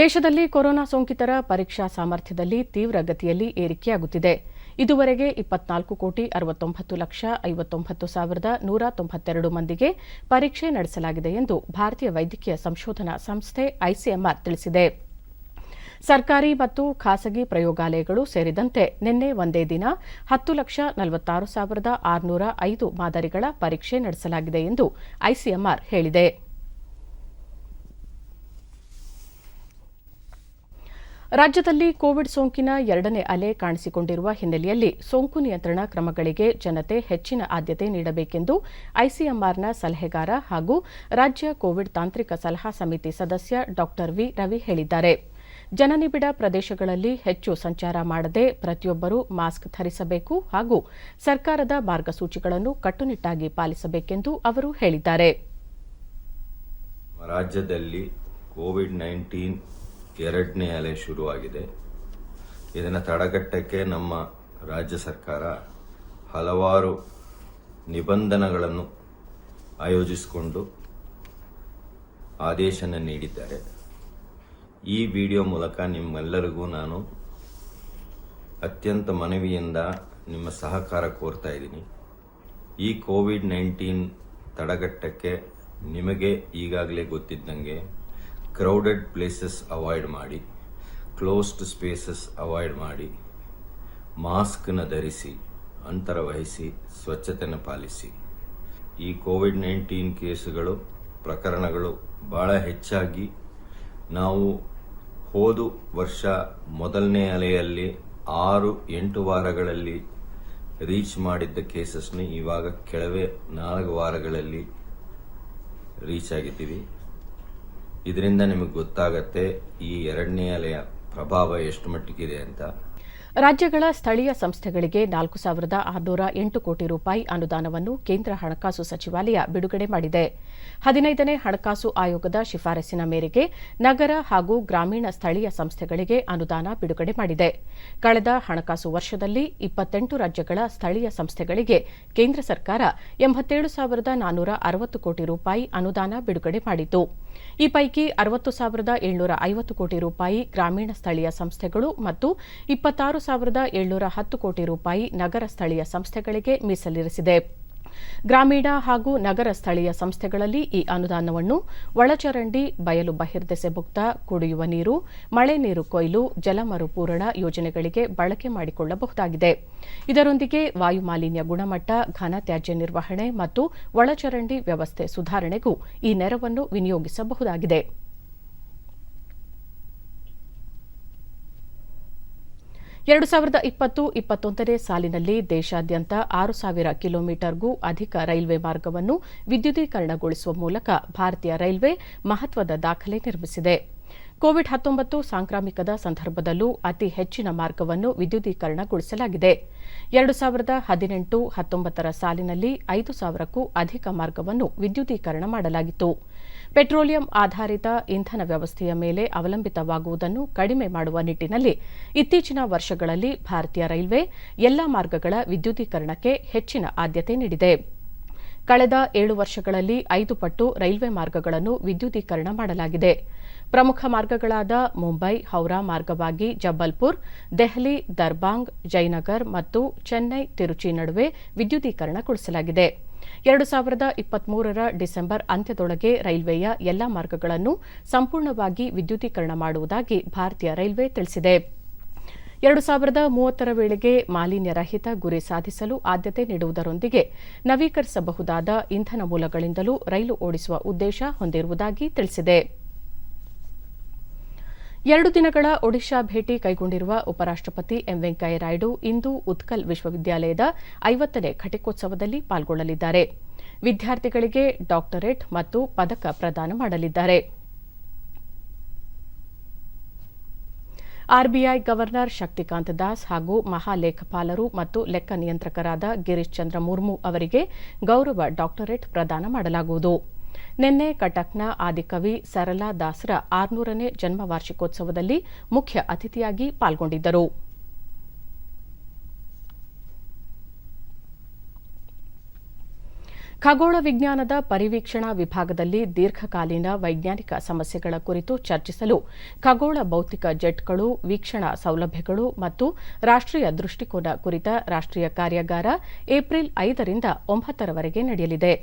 ದೇಶದಲ್ಲಿ ಕೊರೋನಾ ಸೋಂಕಿತರ ಪರೀಕ್ಷಾ ಸಾಮರ್ಥ್ಯದಲ್ಲಿ ತೀವ್ರಗತಿಯಲ್ಲಿ ಏರಿಕೆಯಾಗುತ್ತಿದೆ. ಇದುವರೆಗೆ 24,60,59,192 ಮಂದಿಗೆ ಪರೀಕ್ಷೆ ನಡೆಸಲಾಗಿದೆ ಎಂದು ಭಾರತೀಯ ವೈದ್ಯಕೀಯ ಸಂಶೋಧನಾ ಸಂಸ್ಥೆ ಐಸಿಎಂಆರ್ ತಿಳಿಸಿದೆ. ಸರ್ಕಾರಿ ಮತ್ತು ಖಾಸಗಿ ಪ್ರಯೋಗಾಲಯಗಳು ಸೇರಿದಂತೆ ನಿನ್ನೆ ಒಂದೇ ದಿನ 10,46,605 ಮಾದರಿಗಳ ಪರೀಕ್ಷೆ ನಡೆಸಲಾಗಿದೆ ಎಂದು ಐಸಿಎಂಆರ್ ಹೇಳಿದೆ. ರಾಜ್ಯದಲ್ಲಿ ಕೋವಿಡ್ ಸೋಂಕಿನ ಎರಡನೇ ಅಲೆ ಕಾಣಿಸಿಕೊಂಡಿರುವ ಹಿನ್ನೆಲೆಯಲ್ಲಿ ಸೋಂಕು ನಿಯಂತ್ರಣ ಕ್ರಮಗಳಿಗೆ ಜನತೆ ಹೆಚ್ಚಿನ ಆದ್ಯತೆ ನೀಡಬೇಕೆಂದು ಐಸಿಎಂಆರ್ನ ಸಲಹೆಗಾರ ಹಾಗೂ ರಾಜ್ಯ ಕೋವಿಡ್ ತಾಂತ್ರಿಕ ಸಲಹಾ ಸಮಿತಿ ಸದಸ್ಯ ಡಾ ವಿ ರವಿ ಹೇಳಿದ್ದಾರೆ. ಜನನಿಬಿಡ ಪ್ರದೇಶಗಳಲ್ಲಿ ಹೆಚ್ಚು ಸಂಚಾರ ಮಾಡದೆ ಪ್ರತಿಯೊಬ್ಬರೂ ಮಾಸ್ಕ್ ಧರಿಸಬೇಕು ಹಾಗೂ ಸರ್ಕಾರದ ಮಾರ್ಗಸೂಚಿಗಳನ್ನು ಕಟ್ಟುನಿಟ್ಟಾಗಿ ಪಾಲಿಸಬೇಕೆಂದು ಅವರು ಹೇಳಿದ್ದಾರೆ. ರಾಜ್ಯದಲ್ಲಿ ಕೋವಿಡ್-19 ಎರಡನೇ ಅಲೆ ಶುರುವಾಗಿದೆ. ಇದನ್ನು ತಡೆಗಟ್ಟಕ್ಕೆ ನಮ್ಮ ರಾಜ್ಯ ಸರ್ಕಾರ ಹಲವಾರು ನಿಬಂಧನೆಗಳನ್ನು ಆಯೋಜಿಸಿಕೊಂಡು ಆದೇಶನ ನೀಡಿದ್ದಾರೆ. ಈ ವಿಡಿಯೋ ಮೂಲಕ ನಿಮ್ಮೆಲ್ಲರಿಗೂ ನಾನು ಅತ್ಯಂತ ಮನವಿಯಿಂದ ನಿಮ್ಮ ಸಹಕಾರ ಕೋರ್ತಾ ಇದ್ದೀನಿ. ಈ ಕೋವಿಡ್-19 ತಡೆಗಟ್ಟಕ್ಕೆ ನಿಮಗೆ ಈಗಾಗಲೇ ಗೊತ್ತಿದ್ದಂಗೆ ಕ್ರೌಡೆಡ್ ಪ್ಲೇಸಸ್ ಅವಾಯ್ಡ್ ಮಾಡಿ, ಕ್ಲೋಸ್ಡ್ ಸ್ಪೇಸಸ್ ಅವಾಯ್ಡ್ ಮಾಡಿ, ಮಾಸ್ಕ್ನ ಧರಿಸಿ, ಅಂತರ ವಹಿಸಿ, ಸ್ವಚ್ಛತೆಯನ್ನು ಪಾಲಿಸಿ. ಈ ಕೋವಿಡ್-19 ಕೇಸುಗಳು ಪ್ರಕರಣಗಳು ಬಹಳ ಹೆಚ್ಚಾಗಿ ನಾವು ಹೋದ ವರ್ಷ ಮೊದಲನೇ ಅಲೆಯಲ್ಲಿ 6-8 ವಾರಗಳಲ್ಲಿ ರೀಚ್ ಮಾಡಿದ್ದ ಕೇಸಸ್ನ ಇವಾಗ ಕೆಲವೇ 4 ವಾರಗಳಲ್ಲಿ ರೀಚ್ ಆಗಿದ್ದೀವಿ. ಇದರಿಂದ ನಿಮಗೆ ಗೊತ್ತಾಗತ್ತೆ ಈ ಎರಡನೇ ಅಲೆಯ ಪ್ರಭಾವ ಎಷ್ಟು ಮಟ್ಟಿಗಿದೆ ಅಂತ. ರಾಜ್ಯಗಳ ಸ್ಥಳೀಯ ಸಂಸ್ಥೆಗಳಿಗೆ 4,608 ಕೋಟಿ ರೂಪಾಯಿ ಅನುದಾನವನ್ನು ಕೇಂದ್ರ ಹಣಕಾಸು ಸಚಿವಾಲಯ ಬಿಡುಗಡೆ ಮಾಡಿದೆ. 15ನೇ ಹಣಕಾಸು ಆಯೋಗದ ಶಿಫಾರಸಿನ ಮೇರೆಗೆ ನಗರ ಹಾಗೂ ಗ್ರಾಮೀಣ ಸ್ಥಳೀಯ ಸಂಸ್ಥೆಗಳಿಗೆ ಅನುದಾನ ಬಿಡುಗಡೆ ಮಾಡಿದೆ. ಕಳೆದ ಹಣಕಾಸು ವರ್ಷದಲ್ಲಿ 28 ರಾಜ್ಯಗಳ ಸ್ಥಳೀಯ ಸಂಸ್ಥೆಗಳಿಗೆ ಕೇಂದ್ರ ಸರ್ಕಾರ 87,460 ಕೋಟಿ ರೂಪಾಯಿ ಅನುದಾನ ಬಿಡುಗಡೆ ಮಾಡಿತು. ಈ ಪೈಕಿ 60,750 ಕೋಟಿ ರೂಪಾಯಿ ಗ್ರಾಮೀಣ ಸ್ಥಳೀಯ ಸಂಸ್ಥೆಗಳು ಮತ್ತು 26,710 ಕೋಟಿ ರೂಪಾಯಿ ನಗರ ಸ್ಥಳೀಯ ಸಂಸ್ಥೆಗಳಿಗೆ ಮೀಸಲಿರಿಸಿದೆ. ಗ್ರಾಮೀಣ ಹಾಗೂ ನಗರ ಸ್ಥಳೀಯ ಸಂಸ್ಥೆಗಳಲ್ಲಿ ಈ ಅನುದಾನವನ್ನು ಒಳಚರಂಡಿ, ಬಯಲು ಬಹಿರ್ದೆಸೆ ಮುಕ್ತ, ಕುಡಿಯುವ ನೀರು, ಮಳೆ ನೀರು ಕೊಯ್ಲು, ಜಲ ಮರುಪೂರಣ ಯೋಜನೆಗಳಿಗೆ ಬಳಕೆ ಮಾಡಿಕೊಳ್ಳಬಹುದಾಗಿದೆ. ಇದರೊಂದಿಗೆ ವಾಯುಮಾಲಿನ್ಯ ಗುಣಮಟ್ಟ, ಘನ ತ್ಯಾಜ್ಯ ನಿರ್ವಹಣೆ ಮತ್ತು ಒಳಚರಂಡಿ ವ್ಯವಸ್ಥೆ ಸುಧಾರಣೆಗೂ ಈ ನೆರವನ್ನು ವಿನಿಯೋಗಿಸಬಹುದಾಗಿದೆ. 2020-21ನೇ ಸಾಲಿನಲ್ಲಿ ದೇಶಾದ್ಯಂತ 6,000 ಕಿಲೋಮೀಟರ್ಗೂ ಅಧಿಕ ರೈಲ್ವೆ ಮಾರ್ಗವನ್ನು ವಿದ್ಯುದೀಕರಣಗೊಳಿಸುವ ಮೂಲಕ ಭಾರತೀಯ ರೈಲ್ವೆ ಮಹತ್ವದ ದಾಖಲೆ ನಿರ್ಮಿಸಿದೆ. ಕೋವಿಡ್-19 ಸಾಂಕ್ರಾಮಿಕದ ಸಂದರ್ಭದಲ್ಲೂ ಅತಿ ಹೆಚ್ಚಿನ ಮಾರ್ಗವನ್ನು ವಿದ್ಯುದೀಕರಣಗೊಳಿಸಲಾಗಿದೆ. 2018-19ರ ಸಾಲಿನಲ್ಲಿ 5,000ಕ್ಕೂ ಅಧಿಕ ಮಾರ್ಗವನ್ನು ವಿದ್ಯುದೀಕರಣ ಮಾಡಲಾಗಿತ್ತು. ಪೆಟ್ರೋಲಿಯಂ ಆಧಾರಿತ ಇಂಧನ ವ್ಯವಸ್ಥೆಯ ಮೇಲೆ ಅವಲಂಬಿತವಾಗುವುದನ್ನು ಕಡಿಮೆ ಮಾಡುವ ನಿಟ್ಟಿನಲ್ಲಿ ಇತ್ತೀಚಿನ ವರ್ಷಗಳಲ್ಲಿ ಭಾರತೀಯ ರೈಲ್ವೆ ಎಲ್ಲಾ ಮಾರ್ಗಗಳ ವಿದ್ಯುದೀಕರಣಕ್ಕೆ ಹೆಚ್ಚಿನ ಆದ್ಯತೆ ನೀಡಿದೆ. ಕಳೆದ 7 ವರ್ಷಗಳಲ್ಲಿ 5 ಪಟ್ಟು ರೈಲ್ವೆ ಮಾರ್ಗಗಳನ್ನು ವಿದ್ಯುದೀಕರಣ ಮಾಡಲಾಗಿದೆ. ಪ್ರಮುಖ ಮಾರ್ಗಗಳಾದ ಮುಂಬೈ ಹೌರಾ ಮಾರ್ಗವಾಗಿ ಜಬ್ಬಲ್ಪುರ್, ದೆಹಲಿ ದರ್ಬಾಂಗ್, ಜಯನಗರ್ ಮತ್ತು ಚೆನ್ನೈ ತಿರುಚಿ ನಡುವೆ ವಿದ್ಯುದೀಕರಣಗೊಳಿಸಲಾಗಿದೆ. 2023ರ ಡಿಸೆಂಬರ್ ಅಂತ್ಯದೊಳಗೆ ರೈಲ್ವೆಯ ಎಲ್ಲಾ ಮಾರ್ಗಗಳನ್ನು ಸಂಪೂರ್ಣವಾಗಿ ವಿದ್ಯುದೀಕರಣ ಮಾಡುವುದಾಗಿ ಭಾರತೀಯ ರೈಲ್ವೆ ತಿಳಿಸಿದೆ. 2030ರ ವೇಳೆಗೆ ಮಾಲಿನ್ಯ ರಹಿತ ಗುರಿ ಸಾಧಿಸಲು ಆದ್ಯತೆ ನೀಡುವುದರೊಂದಿಗೆ ನವೀಕರಿಸಬಹುದಾದ ಇಂಧನ ಮೂಲಗಳಿಂದಲೂ ರೈಲು ಓಡಿಸುವ ಉದ್ದೇಶ ಹೊಂದಿರುವುದಾಗಿ ತಿಳಿಸಿದೆ. 2 ದಿನಗಳ ಒಡಿಶಾ ಭೇಟಿ ಕೈಗೊಂಡಿರುವ ಉಪರಾಷ್ಟಪತಿ ಎಂ ವೆಂಕಯ್ಯನಾಯ್ಡು ಇಂದು ಉತ್ಕಲ್ ವಿಶ್ವವಿದ್ಯಾಲಯದ 50ನೇ ಘಟಿಕೋತ್ಸವದಲ್ಲಿ ಪಾಲ್ಗೊಳ್ಳಲಿದ್ದಾರೆ. ವಿದ್ಯಾರ್ಥಿಗಳಿಗೆ ಡಾಕ್ಟರೇಟ್ ಮತ್ತು ಪದಕ ಪ್ರದಾನ ಮಾಡಲಿದ್ದಾರೆ. ಆರ್ಬಿಐ ಗವರ್ನರ್ ಶಕ್ತಿಕಾಂತ್ ದಾಸ್ ಹಾಗೂ ಮಹಾಲೇಖಪಾಲರು ಮತ್ತು ಲೆಕ್ಕ ನಿಯಂತ್ರಕರಾದ ಗಿರೀಶ್ ಚಂದ್ರ ಮುರ್ಮು ಅವರಿಗೆ ಗೌರವ ಡಾಕ್ಟರೇಟ್ ಪ್ರದಾನ ಮಾಡಲಾಗುವುದು. ನಿನ್ನೆ ಕಟಕ್ನ ಆದಿಕವಿ ಸರಳಾ ದಾಸ್ರ 600ನೇ ಜನ್ಮ ವಾರ್ಷಿಕೋತ್ಸವದಲ್ಲಿ ಮುಖ್ಯ ಅತಿಥಿಯಾಗಿ ಪಾಲ್ಗೊಂಡಿದ್ದರು. ಖಗೋಳ ವಿಜ್ಞಾನದ ಪರಿವೀಕ್ಷಣಾ ವಿಭಾಗದಲ್ಲಿ ದೀರ್ಘಕಾಲೀನ ವೈಜ್ಞಾನಿಕ ಸಮಸ್ಯೆಗಳ ಕುರಿತು ಚರ್ಚಿಸಲು ಖಗೋಳ ಭೌತಿಕ ಜೆಟ್ಗಳು, ವೀಕ್ಷಣಾ ಸೌಲಭ್ಯಗಳು ಮತ್ತು ರಾಷ್ಟ್ರೀಯ ದೃಷ್ಟಿಕೋನ ಕುರಿತ ರಾಷ್ಟ್ರೀಯ ಕಾರ್ಯಾಗಾರ ಏಪ್ರಿಲ್ 5ರಿಂದ 9ರವರೆಗೆ ನಡೆಯಲಿದೆ.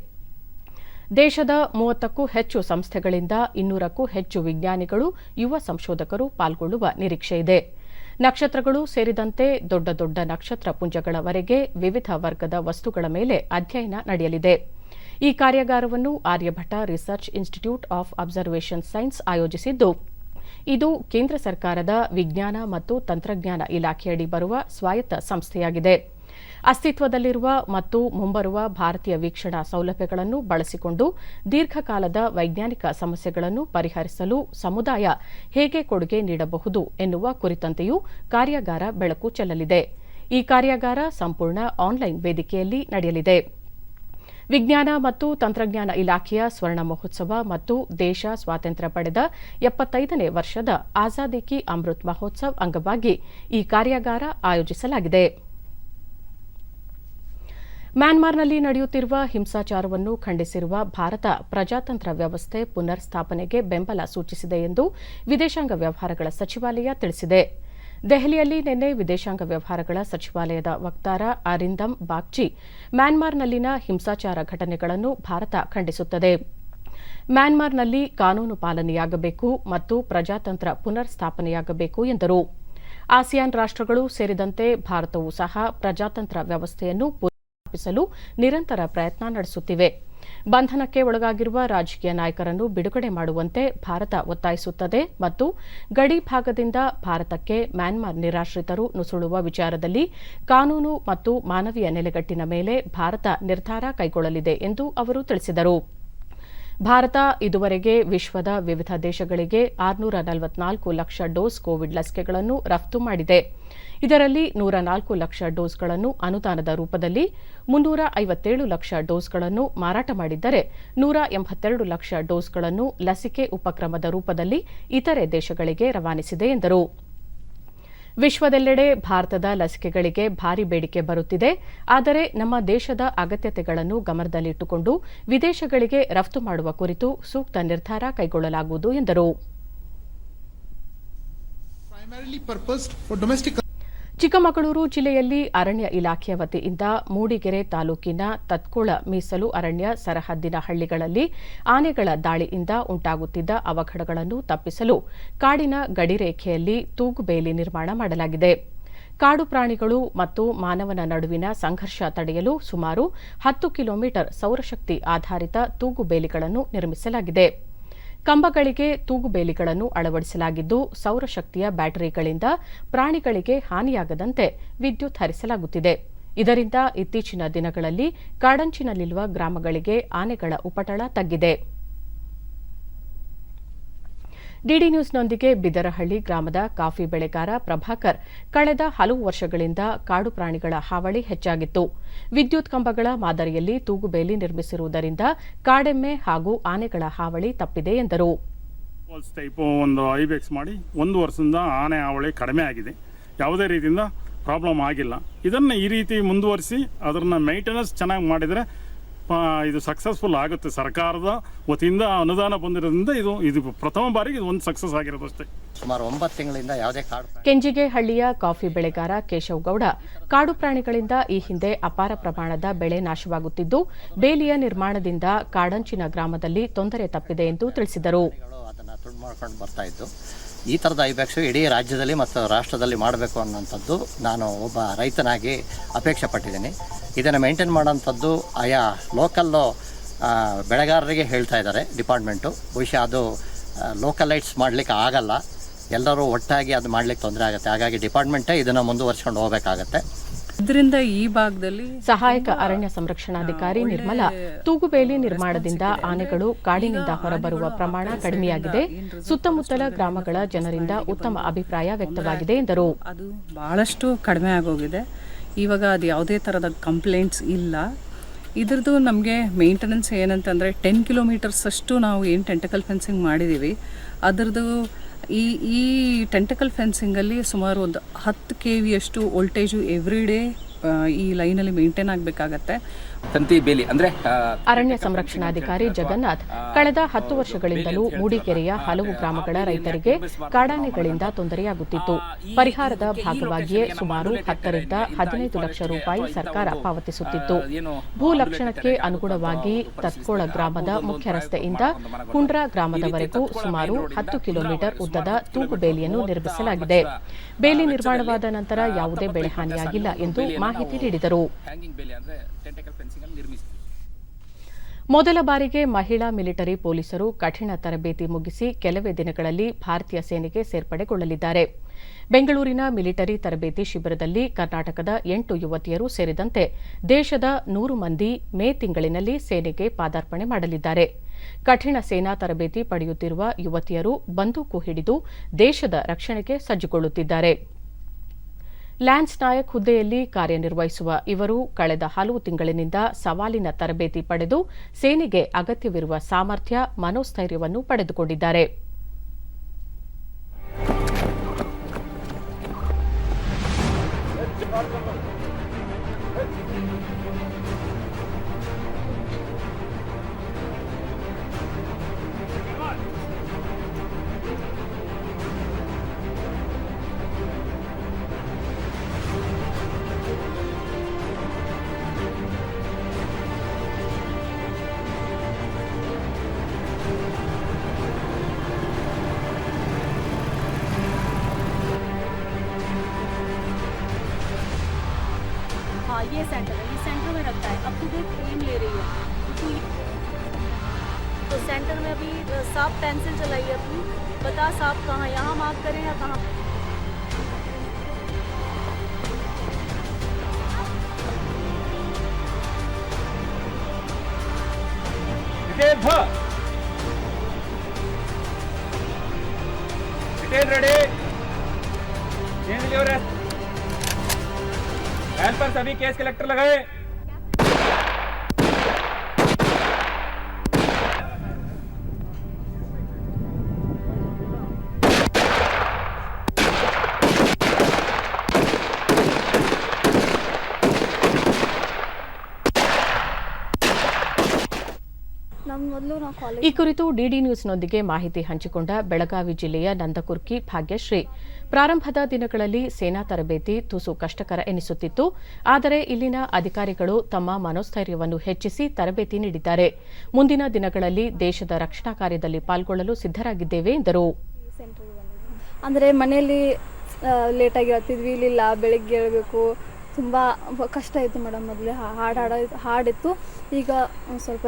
ದೇಶದ 30ಕ್ಕೂ ಹೆಚ್ಚು ಸಂಸ್ಥೆಗಳಿಂದ 200ಕ್ಕೂ ಹೆಚ್ಚು ವಿಜ್ಞಾನಿಗಳು, ಯುವ ಸಂಶೋಧಕರು ಪಾಲ್ಗೊಳ್ಳುವ ನಿರೀಕ್ಷೆಯಿದೆ. ನಕ್ಷತ್ರಗಳು ಸೇರಿದಂತೆ ದೊಡ್ಡ ದೊಡ್ಡ ನಕ್ಷತ್ರ ಪುಂಜಗಳವರೆಗೆ ವಿವಿಧ ವರ್ಗದ ವಸ್ತುಗಳ ಮೇಲೆ ಅಧ್ಯಯನ ನಡೆಯಲಿದೆ. ಈ ಕಾರ್ಯಾಗಾರವನ್ನು Aryabhata research institute of observation science ಆಯೋಜಿಸಿದ್ದು, ಇದು ಕೇಂದ್ರ ಸರ್ಕಾರದ ವಿಜ್ಞಾನ ಮತ್ತು ತಂತ್ರಜ್ಞಾನ ಇಲಾಖೆಯಡಿ ಬರುವ ಸ್ವಾಯತ್ತ ಸಂಸ್ಥೆಯಾಗಿದೆ. ಅಸ್ತಿತ್ವದಲ್ಲಿರುವ ಮತ್ತು ಮುಂಬರುವ ಭಾರತೀಯ ವೀಕ್ಷಣಾ ಸೌಲಭ್ಯಗಳನ್ನು ಬಳಸಿಕೊಂಡು ದೀರ್ಘಕಾಲದ ವೈಜ್ಞಾನಿಕ ಸಮಸ್ಯೆಗಳನ್ನು ಪರಿಹರಿಸಲು ಸಮುದಾಯ ಹೇಗೆ ಕೊಡುಗೆ ನೀಡಬಹುದು ಎನ್ನುವ ಕುರಿತಂತೆಯೂ ಕಾರ್ಯಾಗಾರ ಬೆಳಕು ಚೆಲ್ಲಲಿದೆ. ಈ ಕಾರ್ಯಾಗಾರ ಸಂಪೂರ್ಣ ಆನ್ಲೈನ್ ವೇದಿಕೆಯಲ್ಲಿ ನಡೆಯಲಿದೆ. ವಿಜ್ಞಾನ ಮತ್ತು ತಂತ್ರಜ್ಞಾನ ಇಲಾಖೆಯ ಸ್ವರ್ಣ ಮಹೋತ್ಸವ ಮತ್ತು ದೇಶ ಸ್ವಾತಂತ್ರ್ಯ ಪಡೆದ 75ನೇ ವರ್ಷದ ಆಜಾದಿ ಕಿ ಅಮೃತ್ ಮಹೋತ್ಸವ್ ಅಂಗವಾಗಿ ಈ ಕಾರ್ಯಾಗಾರ ಆಯೋಜಿಸಲಾಗಿದೆ. ಮ್ಯಾನ್ಮಾರ್ನಲ್ಲಿ ನಡೆಯುತ್ತಿರುವ ಹಿಂಸಾಚಾರವನ್ನು ಖಂಡಿಸಿರುವ ಭಾರತ ಪ್ರಜಾತಂತ್ರ ವ್ಯವಸ್ಥೆ ಪುನರ್ ಸ್ಥಾಪನೆಗೆ ಬೆಂಬಲ ಸೂಚಿಸಿದೆ ಎಂದು ವಿದೇಶಾಂಗ ವ್ಯವಹಾರಗಳ ಸಚಿವಾಲಯ ತಿಳಿಸಿದೆ. ದೆಹಲಿಯಲ್ಲಿ ನಿನ್ನೆ ವಿದೇಶಾಂಗ ವ್ಯವಹಾರಗಳ ಸಚಿವಾಲಯದ ವಕ್ತಾರ ಅರಿಂದಮ್ ಬಾಗ್ಚಿ ಮ್ಯಾನ್ಮಾರ್ನಲ್ಲಿನ ಹಿಂಸಾಚಾರ ಘಟನೆಗಳನ್ನು ಭಾರತ ಖಂಡಿಸುತ್ತದೆ. ಮ್ಯಾನ್ಮಾರ್ನಲ್ಲಿ ಕಾನೂನು ಪಾಲನೆಯಾಗಬೇಕು ಮತ್ತು ಪ್ರಜಾತಂತ್ರ ಪುನರ್ ಸ್ಥಾಪನೆಯಾಗಬೇಕು ಎಂದರು. ಆಸಿಯಾನ್ ರಾಷ್ಟ್ರಗಳು ಸೇರಿದಂತೆ ಭಾರತವೂ ಸಹ ಪ್ರಜಾತಂತ್ರ ವ್ಯವಸ್ಥೆಯನ್ನು ಸ್ಥಾಪಿಸಲು ನಿರಂತರ ಪ್ರಯತ್ನ ನಡೆಸುತ್ತಿವೆ. ಬಂಧನಕ್ಕೆ ಒಳಗಾಗಿರುವ ರಾಜಕೀಯ ನಾಯಕರನ್ನು ಬಿಡುಗಡೆ ಮಾಡುವಂತೆ ಭಾರತ ಒತ್ತಾಯಿಸುತ್ತದೆ ಮತ್ತು ಗಡಿ ಭಾಗದಿಂದ ಭಾರತಕ್ಕೆ ಮ್ಯಾನ್ಮಾರ್ ನಿರಾಶ್ರಿತರು ನುಸುಳುವ ವಿಚಾರದಲ್ಲಿ ಕಾನೂನು ಮತ್ತು ಮಾನವೀಯ ನೆಲೆಗಟ್ಟಿನ ಮೇಲೆ ಭಾರತ ನಿರ್ಧಾರ ಕೈಗೊಳ್ಳಲಿದೆ ಎಂದು ಅವರು ತಿಳಿಸಿದರು. ಭಾರತ ಇದುವರೆಗೆ ವಿಶ್ವದ ವಿವಿಧ ದೇಶಗಳಿಗೆ 644 ಲಕ್ಷ ಡೋಸ್ ಕೋವಿಡ್ ಲಸಿಕೆಗಳನ್ನು ರಫ್ತು ಮಾಡಿದೆ. ಇದರಲ್ಲಿ 104 ಲಕ್ಷ ಡೋಸ್ಗಳನ್ನು ಅನುದಾನದ ರೂಪದಲ್ಲಿ, 357 ಲಕ್ಷ ಡೋಸ್ಗಳನ್ನು ಮಾರಾಟ ಮಾಡಿದ್ದರೆ 182 ಲಕ್ಷ ಡೋಸ್ಗಳನ್ನು ಲಸಿಕೆ ಉಪಕ್ರಮದ ರೂಪದಲ್ಲಿ ಇತರೆ ದೇಶಗಳಿಗೆ ರವಾನಿಸಿದೆ ಎಂದರು. ವಿಶ್ವದೆಲ್ಲೆಡೆ ಭಾರತದ ಲಸಿಕೆಗಳಿಗೆ ಭಾರಿ ಬೇಡಿಕೆ ಬರುತ್ತಿದೆ. ಆದರೆ ನಮ್ಮ ದೇಶದ ಅಗತ್ಯತೆಗಳನ್ನು ಗಮನದಲ್ಲಿಟ್ಟುಕೊಂಡು ವಿದೇಶಗಳಿಗೆ ರಫ್ತು ಮಾಡುವ ಕುರಿತು ಸೂಕ್ತ ನಿರ್ಧಾರ ಕೈಗೊಳ್ಳಲಾಗುವುದು ಎಂದರು. ಚಿಕ್ಕಮಗಳೂರು ಜಿಲ್ಲೆಯಲ್ಲಿ ಅರಣ್ಯ ಇಲಾಖೆಯ ವತಿಯಿಂದ ಮೂಡಿಗೆರೆ ತಾಲೂಕಿನ ತತ್ಕೋಳ ಮೀಸಲು ಅರಣ್ಯ ಸರಹದ್ದಿನ ಹಳ್ಳಿಗಳಲ್ಲಿ ಆನೆಗಳ ದಾಳಿಯಿಂದ ಉಂಟಾಗುತ್ತಿದ್ದ ಅವಘಡಗಳನ್ನು ತಪ್ಪಿಸಲು ಕಾಡಿನ ಗಡಿರೇಖೆಯಲ್ಲಿ ತೂಗುಬೇಲಿ ನಿರ್ಮಾಣ ಮಾಡಲಾಗಿದೆ. ಕಾಡು ಪ್ರಾಣಿಗಳು ಮತ್ತು ಮಾನವನ ನಡುವಿನ ಸಂಘರ್ಷ ತಡೆಯಲು ಸುಮಾರು 10 ಕಿಲೋಮೀಟರ್ ಸೌರಶಕ್ತಿ ಆಧಾರಿತ ತೂಗುಬೇಲಿಗಳನ್ನು ನಿರ್ಮಿಸಲಾಗಿದೆ. ಕಂಬಗಳಿಗೆ ತೂಗುಬೇಲಿಗಳನ್ನು ಅಳವಡಿಸಲಾಗಿದ್ದು, ಸೌರಶಕ್ತಿಯ ಬ್ಯಾಟರಿಗಳಿಂದ ಪ್ರಾಣಿಗಳಿಗೆ ಹಾನಿಯಾಗದಂತೆ ವಿದ್ಯುತ್ ಹರಿಸಲಾಗುತ್ತಿದೆ. ಇದರಿಂದ ಇತ್ತೀಚಿನ ದಿನಗಳಲ್ಲಿ ಕಾಡಂಚಿನಲ್ಲಿರುವ ಗ್ರಾಮಗಳಿಗೆ ಆನೆಗಳ ಉಪಟಳ ತಗ್ಗಿದೆ. ಡಿಡಿ ನ್ಯೂಸ್ನೊಂದಿಗೆ ಬಿದರಹಳ್ಳಿ ಗ್ರಾಮದ ಕಾಫಿ ಬೆಳೆಗಾರ ಪ್ರಭಾಕರ್ ಕಳೆದ ಹಲವು ವರ್ಷಗಳಿಂದ ಕಾಡು ಪ್ರಾಣಿಗಳ ಹಾವಳಿ ಹೆಚ್ಚಾಗಿತ್ತು. ವಿದ್ಯುತ್ ಕಂಬಗಳ ಮಾದರಿಯಲ್ಲಿ ತೂಗುಬೇಲಿ ನಿರ್ಮಿಸಿರುವುದರಿಂದ ಕಾಡೆಮ್ಮೆ ಹಾಗೂ ಆನೆಗಳ ಹಾವಳಿ ತಪ್ಪಿದೆ ಎಂದರು. ಒಂದು ಐಬೆಕ್ಸ್ ಮಾಡಿ 1 ವರ್ಷದಿಂದ ಆನೆ ಹಾವಳಿ ಕಡಿಮೆ ಆಗಿದೆ. ಯಾವುದೇ ರೀತಿಯಿಂದ ಪ್ರಾಬ್ಲಮ್ ಆಗಿಲ್ಲ. ಇದನ್ನು ಈ ರೀತಿ ಮುಂದುವರಿಸಿ ಅದನ್ನ ಮೇಂಟೆನೆನ್ಸ್ ಚೆನ್ನಾಗಿ ಮಾಡಿದರೆ ಇದು ಸಕ್ಸಸ್ಫುಲ್ ಆಗುತ್ತೆ. ಸರ್ಕಾರದ ವತಿಯಿಂದ ಅನುದಾನ ಬಂದಿರೋದ್ರಿಂದ ಇದು ಪ್ರಥಮ ಬಾರಿಗೆ ಇದು ಒಂದು ಸಕ್ಸಸ್ ಆಗಿರೋದು ಅಷ್ಟೇ. ಸುಮಾರು 9 ತಿಂಗಳಿಂದ ಯಾವುದೇ ಕೆಂಜಿಗೆ ಹಳ್ಳಿಯ ಕಾಫಿ ಬೆಳೆಗಾರ ಕೇಶವಗೌಡ ಕಾಡು ಪ್ರಾಣಿಗಳಿಂದ ಈ ಹಿಂದೆ ಅಪಾರ ಪ್ರಮಾಣದ ಬೆಳೆ ನಾಶವಾಗುತ್ತಿದ್ದು, ಬೇಲಿಯ ನಿರ್ಮಾಣದಿಂದ ಕಾಡಂಚಿನ ಗ್ರಾಮದಲ್ಲಿ ತೊಂದರೆ ತಪ್ಪಿದೆ ಎಂದು ತಿಳಿಸಿದರು. ಅದನ್ನು ತುಂಡು ಮಾಡ್ಕೊಂಡು ಬರ್ತಾ ಇದ್ದು, ಈ ಥರದ ಐಬ್ಯಾಕ್ಸು ಇಡೀ ರಾಜ್ಯದಲ್ಲಿ ಮತ್ತು ರಾಷ್ಟ್ರದಲ್ಲಿ ಮಾಡಬೇಕು ಅನ್ನೋಂಥದ್ದು ನಾನು ಒಬ್ಬ ರೈತನಾಗಿ ಅಪೇಕ್ಷೆ ಪಟ್ಟಿದ್ದೀನಿ. ಇದನ್ನು ಮೇಂಟೈನ್ ಮಾಡೋಂಥದ್ದು ಆಯಾ ಲೋಕಲ್ಲು ಬೆಳೆಗಾರರಿಗೆ ಹೇಳ್ತಾ ಇದ್ದಾರೆ ಡಿಪಾರ್ಟ್ಮೆಂಟು. ಬಹುಶಃ ಅದು ಲೋಕಲೈಟ್ಸ್ ಮಾಡಲಿಕ್ಕೆ ಆಗಲ್ಲ, ಎಲ್ಲರೂ ಒಟ್ಟಾಗಿ ಅದು ಮಾಡಲಿಕ್ಕೆ ತೊಂದರೆ ಆಗುತ್ತೆ. ಹಾಗಾಗಿ ಡಿಪಾರ್ಟ್ಮೆಂಟೇ ಇದನ್ನು ಮುಂದುವರಿಸ್ಕೊಂಡು ಹೋಗಬೇಕಾಗತ್ತೆ. ಇದರಿಂದ ಈ ಭಾಗದಲ್ಲಿ ಸಹಾಯಕ ಅರಣ್ಯ ಸಂರಕ್ಷಣಾಧಿಕಾರಿ ನಿರ್ಮಲಾ, ತೂಗುಬೇಲಿ ನಿರ್ಮಾಣದಿಂದ ಆನೆಗಳು ಕಾಡಿನಿಂದ ಹೊರಬರುವ ಪ್ರಮಾಣ ಕಡಿಮೆಯಾಗಿದೆ. ಸುತ್ತಮುತ್ತಲ ಗ್ರಾಮಗಳ ಜನರಿಂದ ಉತ್ತಮ ಅಭಿಪ್ರಾಯ ವ್ಯಕ್ತವಾಗಿದೆ ಎಂದರು. ಅದು ಬಹಳಷ್ಟು ಕಡಿಮೆ ಆಗೋಗಿದೆ. ಇವಾಗ ಅದು ಯಾವುದೇ ಥರದ ಕಂಪ್ಲೇಂಟ್ಸ್ ಇಲ್ಲ. ಇದ್ರದ್ದು ನಮಗೆ ಮೇಂಟೆನೆನ್ಸ್ ಏನಂತಂದರೆ 10 ಕಿಲೋಮೀಟರ್ಸ್ ಅಷ್ಟು ನಾವು ಏನು ಟೆಂಟಕಲ್ ಫೆನ್ಸಿಂಗ್ ಮಾಡಿದ್ದೀವಿ. ಅದರದ್ದು ಈ ಟೆಂಟಕಲ್ ಫೆನ್ಸಿಂಗಲ್ಲಿ ಸುಮಾರು ಒಂದು 10 kV ಅಷ್ಟು ವೋಲ್ಟೇಜು ಎವ್ರಿ ಡೇ ಈ ಲೈನಲ್ಲಿ ಮೇಂಟೈನ್ ಆಗಬೇಕಾಗತ್ತೆ. ತಂತಿ ಬೇಲಿ ಅಂದ್ರೆ ಅರಣ್ಯ ಸಂರಕ್ಷಣಾಧಿಕಾರಿ ಜಗನ್ನಾಥ್ ಕಳೆದ 10 ವರ್ಷಗಳಿಂದಲೂ ಮೂಡಿಗೆರೆಯ ಹಲವು ಗ್ರಾಮಗಳ ರೈತರಿಗೆ ಕಾಡಾನೆಗಳಿಂದ ತೊಂದರೆಯಾಗುತ್ತಿತ್ತು. ಪರಿಹಾರದ ಭಾಗವಾಗಿಯೇ ಸುಮಾರು 10 ರಿಂದ 15 ಲಕ್ಷ ರೂಪಾಯಿ ಸರ್ಕಾರ ಪಾವತಿಸುತ್ತಿತ್ತು. ಭೂ ಲಕ್ಷಣಕ್ಕೆ ಅನುಗುಣವಾಗಿ ತತ್ಕೋಳ ಗ್ರಾಮದ ಮುಖ್ಯ ರಸ್ತೆಯಿಂದ ಕುಂಡ್ರ ಗ್ರಾಮದವರೆಗೂ ಸುಮಾರು 10 ಕಿಲೋಮೀಟರ್ ಉದ್ದದ ತೂಗುಬೇಲಿಯನ್ನು ನಿರ್ಮಿಸಲಾಗಿದೆ. ಬೇಲಿ ನಿರ್ಮಾಣವಾದ ನಂತರ ಯಾವುದೇ ಬೆಳೆ ಹಾನಿಯಾಗಿಲ್ಲ ಎಂದು ಮಾಹಿತಿ ನೀಡಿದರು. ಮೊದಲ ಬಾರಿಗೆ ಮಹಿಳಾ ಮಿಲಿಟರಿ ಪೊಲೀಸರು ಕಠಿಣ ತರಬೇತಿ ಮುಗಿಸಿ ಕೆಲವೇ ದಿನಗಳಲ್ಲಿ ಭಾರತೀಯ ಸೇನೆಗೆ ಸೇರ್ಪಡೆಗೊಳ್ಳಲಿದ್ದಾರೆ. ಬೆಂಗಳೂರಿನ ಮಿಲಿಟರಿ ತರಬೇತಿ ಶಿಬಿರದಲ್ಲಿ ಕರ್ನಾಟಕದ 8 ಯುವತಿಯರು ಸೇರಿದಂತೆ ದೇಶದ 100 ಮಂದಿ ಮೇ ತಿಂಗಳಿನಲ್ಲಿ ಸೇನೆಗೆ ಪಾದಾರ್ಪಣೆ ಮಾಡಲಿದ್ದಾರೆ. ಕಠಿಣ ಸೇನಾ ತರಬೇತಿ ಪಡೆಯುತ್ತಿರುವ ಯುವತಿಯರು ಬಂದೂಕು ಹಿಡಿದು ದೇಶದ ರಕ್ಷಣೆಗೆ ಸಜ್ಜುಗೊಳ್ಳುತ್ತಿದ್ದಾರೆ. ಲ್ಯಾನ್ಸ್ ನಾಯಕ್ ಹುದ್ದೆಯಲ್ಲಿ ಕಾರ್ಯನಿರ್ವಹಿಸುವ ಇವರು ಕಳೆದ ಹಲವು ತಿಂಗಳಿನಿಂದ ಸವಾಲಿನ ತರಬೇತಿ ಪಡೆದು ಸೇನೆಗೆ ಅಗತ್ಯವಿರುವ ಸಾಮರ್ಥ್ಯ, ಮನೋಸ್ಥೈರ್ಯವನ್ನು ಪಡೆದುಕೊಂಡಿದ್ದಾರೆ. ये सेंटर है, ये सेंटर में रखता है. अब तू देख एम ले रही है तो सेंटर में अभी साफ पेंसिल चलाई है. तू बता साफ कहाँ, यहाँ मार्क करें या कहाँ. तेल रेडी, चेंज लीवर, वैन पर सभी केस कलेक्टर लगाए। ಈ ಕುರಿತು ಡಿಡಿ ನ್ಯೂಸ್ನೊಂದಿಗೆ ಮಾಹಿತಿ ಹಂಚಿಕೊಂಡ ಬೆಳಗಾವಿ ಜಿಲ್ಲೆಯ ನಂದಕುರ್ಕಿ ಭಾಗ್ಯಶ್ರೀ, ಪ್ರಾರಂಭದ ದಿನಗಳಲ್ಲಿ ಸೇನಾ ತರಬೇತಿ ತುಸು ಕಷ್ಟಕರ ಎನಿಸುತ್ತಿತ್ತು. ಆದರೆ ಇಲ್ಲಿನ ಅಧಿಕಾರಿಗಳು ತಮ್ಮ ಮನೋಸ್ಥೈರ್ಯವನ್ನು ಹೆಚ್ಚಿಸಿ ತರಬೇತಿ ನೀಡಿದ್ದಾರೆ. ಮುಂದಿನ ದಿನಗಳಲ್ಲಿ ದೇಶದ ರಕ್ಷಣಾ ಕಾರ್ಯದಲ್ಲಿ ಪಾಲ್ಗೊಳ್ಳಲು ಸಿದ್ದರಾಗಿದ್ದೇವೆ ಎಂದರು. ಅಂದರೆ ಮನೆಯಲ್ಲಿ ಲೇಟಾಗಿ ಹೇಳ್ತಿದ್ವಿ, ಇಲ್ಲಿಲ್ಲ ಬೆಳಗ್ಗೆ ಹೇಳಬೇಕು, ತುಂಬ ಕಷ್ಟ ಇತ್ತು ಮೇಡಮ್. ಮೊದಲೇ ಹಾಡಿತ್ತು, ಈಗ ಒಂದು ಸ್ವಲ್ಪ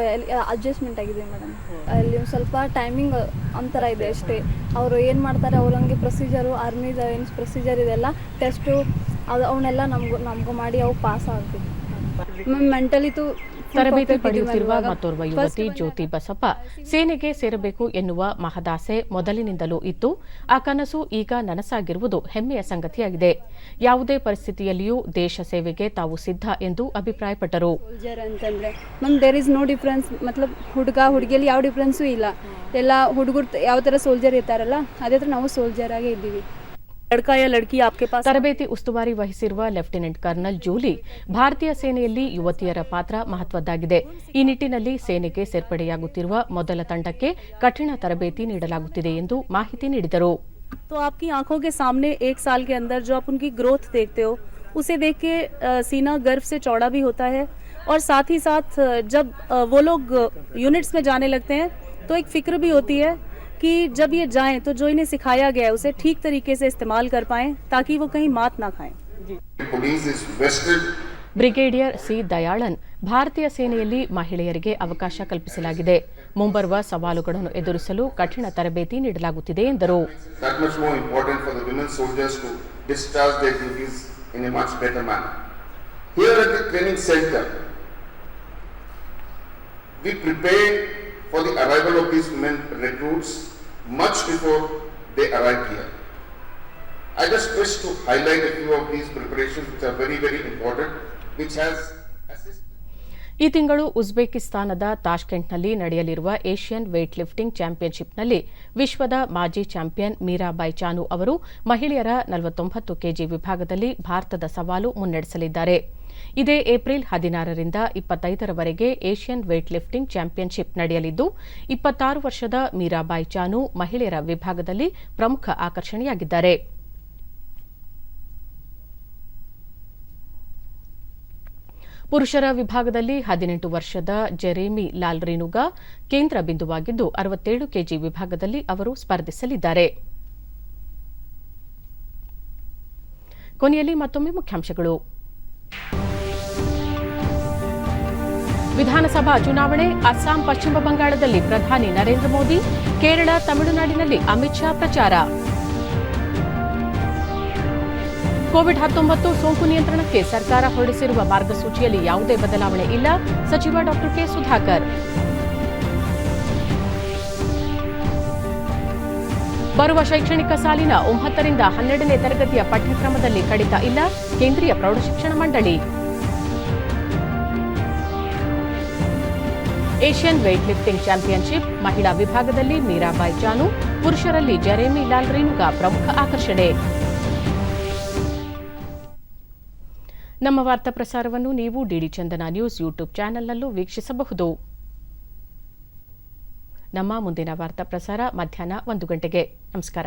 ಅಡ್ಜಸ್ಟ್ಮೆಂಟ್ ಆಗಿದೆ ಮೇಡಮ್. ಅಲ್ಲಿ ಒಂದು ಸ್ವಲ್ಪ ಟೈಮಿಂಗ್ ಅಂತರ ಇದೆ ಅಷ್ಟೇ. ಅವರು ಏನು ಮಾಡ್ತಾರೆ ಅವ್ರಂಗೆ ಪ್ರೊಸೀಜರು, ಆರ್ಮಿದ ಏನು ಪ್ರೊಸೀಜರ್ ಇದೆಲ್ಲ ಟೆಸ್ಟು ಅವನ್ನೆಲ್ಲ ನಮಗೂ ಮಾಡಿ ಅವು ಪಾಸ್ ಆಗ್ಬೇಕು. ಮೆಂಟಲಿ ತರಬೇತಿ ಪಡೆಯುತ್ತಿರುವ ಮತ್ತೋರ್ವ ಯುವತಿ ಜ್ಯೋತಿ ಬಸಪ್ಪ, ಸೇನೆಗೆ ಸೇರಬೇಕು ಎನ್ನುವ ಮಹದಾಸೆ ಮೊದಲಿನಿಂದಲೂ ಇತ್ತು. ಆ ಕನಸು ಈಗ ನನಸಾಗಿರುವುದು ಹೆಮ್ಮೆಯ ಸಂಗತಿಯಾಗಿದೆ. ಯಾವುದೇ ಪರಿಸ್ಥಿತಿಯಲ್ಲಿಯೂ ದೇಶ ಸೇವೆಗೆ ತಾವು ಸಿದ್ಧ ಎಂದು ಅಭಿಪ್ರಾಯಪಟ್ಟರು. ಅಂತಂದ್ರೆ ma'am there is no difference, ಮತ್ಲಬ್ ಹುಡುಗ ಹುಡುಗಿಯಲ್ಲಿ ಯಾವ ಡಿಫ್ರೆನ್ಸು ಇಲ್ಲ. ಎಲ್ಲ ಹುಡುಗರು ಯಾವ ಥರ ಸೋಲ್ಜರ್ ಇರ್ತಾರಲ್ಲ ಅದೇ ಥರ ನಾವು ಸೋಲ್ಜರ್ ಆಗೇ ಇದ್ದೀವಿ. ತರಬೇತಿ ಉಸ್ತುವಾರಿ ವಹಿಸಿರುವ ಲೆಫ್ಟಿನೆಂಟ್ ಕರ್ನಲ್ ಜೂಲಿ, ಭಾರತೀಯ ಸೇನೆಯಲ್ಲಿ ಯುವತಿಯರ ಪಾತ್ರ ಮಹತ್ವದ್ದಾಗಿದೆ. ಈ ನಿಟ್ಟಿನಲ್ಲಿ ಸೇನೆಗೆ ಸೇರ್ಪಡೆಯಾಗುತ್ತಿರುವ ಮೊದಲ ತಂಡಕ್ಕೆ ಕಠಿಣ ತರಬೇತಿ ನೀಡಲಾಗುತ್ತಿದೆ ಎಂದು ಮಾಹಿತಿ ನೀಡಿದರು. तो आपकी आंखों के सामने एक साल के अंदर जो आप उनकी ग्रोथ देखते हो, उसे देख के सीना गर्व से चौड़ा भी होता है. और साथ ही साथ जब वो लोग यूनिट्स में जाने लगते हैं तो एक फिक्र भी होती है कि जब ये जाएं तो जो इन्हें सिखाया गया है उसे ठीक तरीके से इस्तेमाल कर पाएं, ताकि वो कहीं मात ना खाएं. ಬ್ರಿಗೇಡಿಯರ್ ಸಿ ದಯಾಳನ್, ಭಾರತೀಯ ಸೇನೆಯಲ್ಲಿ ಮಹಿಳೆಯರಿಗೆ ಅವಕಾಶ ಕಲ್ಪಿಸಲಾಗಿದೆ. ಮುಂಬರುವ ಸವಾಲುಗಳನ್ನು ಎದುರಿಸಲು ಕಠಿಣ ತರಬೇತಿ ನೀಡಲಾಗುತ್ತಿದೆ ಎಂದರು. for the arrival of these women recruits much before they arrive here. I just wish to highlight a few of these preparations which are very, very important, which has assisted. ಈ ತಿಂಗಳು ಉಜ್ಬೇಕಿಸ್ತಾನದ ತಾಷ್ಕೆಂಟ್ನಲ್ಲಿ ನಡೆಯಲಿರುವ ಏಷ್ಯನ್ ವೇಟ್ ಲಿಫ್ಟಿಂಗ್ ಚಾಂಪಿಯನ್ಶಿಪ್ನಲ್ಲಿ ವಿಶ್ವದ ಮಾಜಿ champion Mirabai Chanu ಅವರು ಮಹಿಳೆಯರ 49 KG ವಿಭಾಗದಲ್ಲಿ ಭಾರತದ ಸವಾಲು ಮುನ್ನಡೆಸಲಿದ್ದಾರೆ. ಇದೇ ಏಪ್ರಿಲ್ 16ರಿಂದ 25ರವರೆಗೆ ಏಷ್ಯನ್ ವೇಟ್ ಲಿಫ್ಟಿಂಗ್ ಚಾಂಪಿಯನ್ಶಿಪ್ ನಡೆಯಲಿದ್ದು, 26 ವರ್ಷದ ಮೀರಾಬಾಯಿ ಚಾನು ಮಹಿಳೆಯರ ವಿಭಾಗದಲ್ಲಿ ಪ್ರಮುಖ ಆಕರ್ಷಣೆಯಾಗಿದ್ದಾರೆ. ಪುರುಷರ ವಿಭಾಗದಲ್ಲಿ 18 ವರ್ಷದ ಜೆರೇಮಿ ಲಾಲ್ರಿನುಗಾ ಕೇಂದ್ರ ಬಿಂದುವಾಗಿದ್ದು, 67 ಕೆಜಿ ವಿಭಾಗದಲ್ಲಿ ಅವರು ಸ್ಪರ್ಧಿಸಲಿದ್ದಾರೆ. ಕೊನೆಯಲ್ಲಿ ಮತ್ತೊಮ್ಮೆ ಮುಖ್ಯಾಂಶಗಳು. ವಿಧಾನಸಭಾ ಚುನಾವಣೆ, ಅಸ್ಸಾಂ ಪಶ್ಚಿಮ ಬಂಗಾಳದಲ್ಲಿ ಪ್ರಧಾನಿ ನರೇಂದ್ರ ಮೋದಿ, ಕೇರಳ ತಮಿಳುನಾಡಿನಲ್ಲಿ ಅಮಿತ್ ಶಾ ಪ್ರಚಾರ. ಕೋವಿಡ್-19 ಸೋಂಕು ನಿಯಂತ್ರಣಕ್ಕೆ ಸರ್ಕಾರ ಹೊರಡಿಸಿರುವ ಮಾರ್ಗಸೂಚಿಯಲ್ಲಿ ಯಾವುದೇ ಬದಲಾವಣೆ ಇಲ್ಲ, ಸಚಿವ ಡಾ ಕೆ ಸುಧಾಕರ್. ಬರುವ ಶೈಕ್ಷಣಿಕ ಸಾಲಿನ 9ರಿಂದ 12ನೇ ತರಗತಿಯ ಪಠ್ಯಕ್ರಮದಲ್ಲಿ ಕಡಿತ ಇಲ್ಲ, ಕೇಂದ್ರೀಯ ಪ್ರೌಢಶಿಕ್ಷಣ ಮಂಡಳಿ. ಏಷ್ಯನ್ ವೇಟ್ ಲಿಫ್ಟಿಂಗ್ ಚಾಂಪಿಯನ್ಶಿಪ್ ಮಹಿಳಾ ವಿಭಾಗದಲ್ಲಿ ಮೀರಾಬಾಯಿ ಚಾನು, ಪುರುಷರಲ್ಲಿ ಜೆರೇಮಿ ಲಾಲ್ರಿನುಗಾ ಪ್ರಮುಖ ಆಕರ್ಷಣೆ. ನಮ್ಮ ವಾರ್ತಾ ಪ್ರಸಾರವನ್ನು ನೀವು ಡಿಡಿ ಚಂದನ ನ್ಯೂಸ್ ಯೂಟ್ಯೂಬ್ ಚಾನೆಲ್ನಲ್ಲೂ ವೀಕ್ಷಿಸಬಹುದು. ನಮ್ಮ ಮುಂದಿನ ವಾರ್ತಾ ಪ್ರಸಾರ ಮಧ್ಯಾಹ್ನ 1 ಗಂಟೆಗೆ. ನಮಸ್ಕಾರ.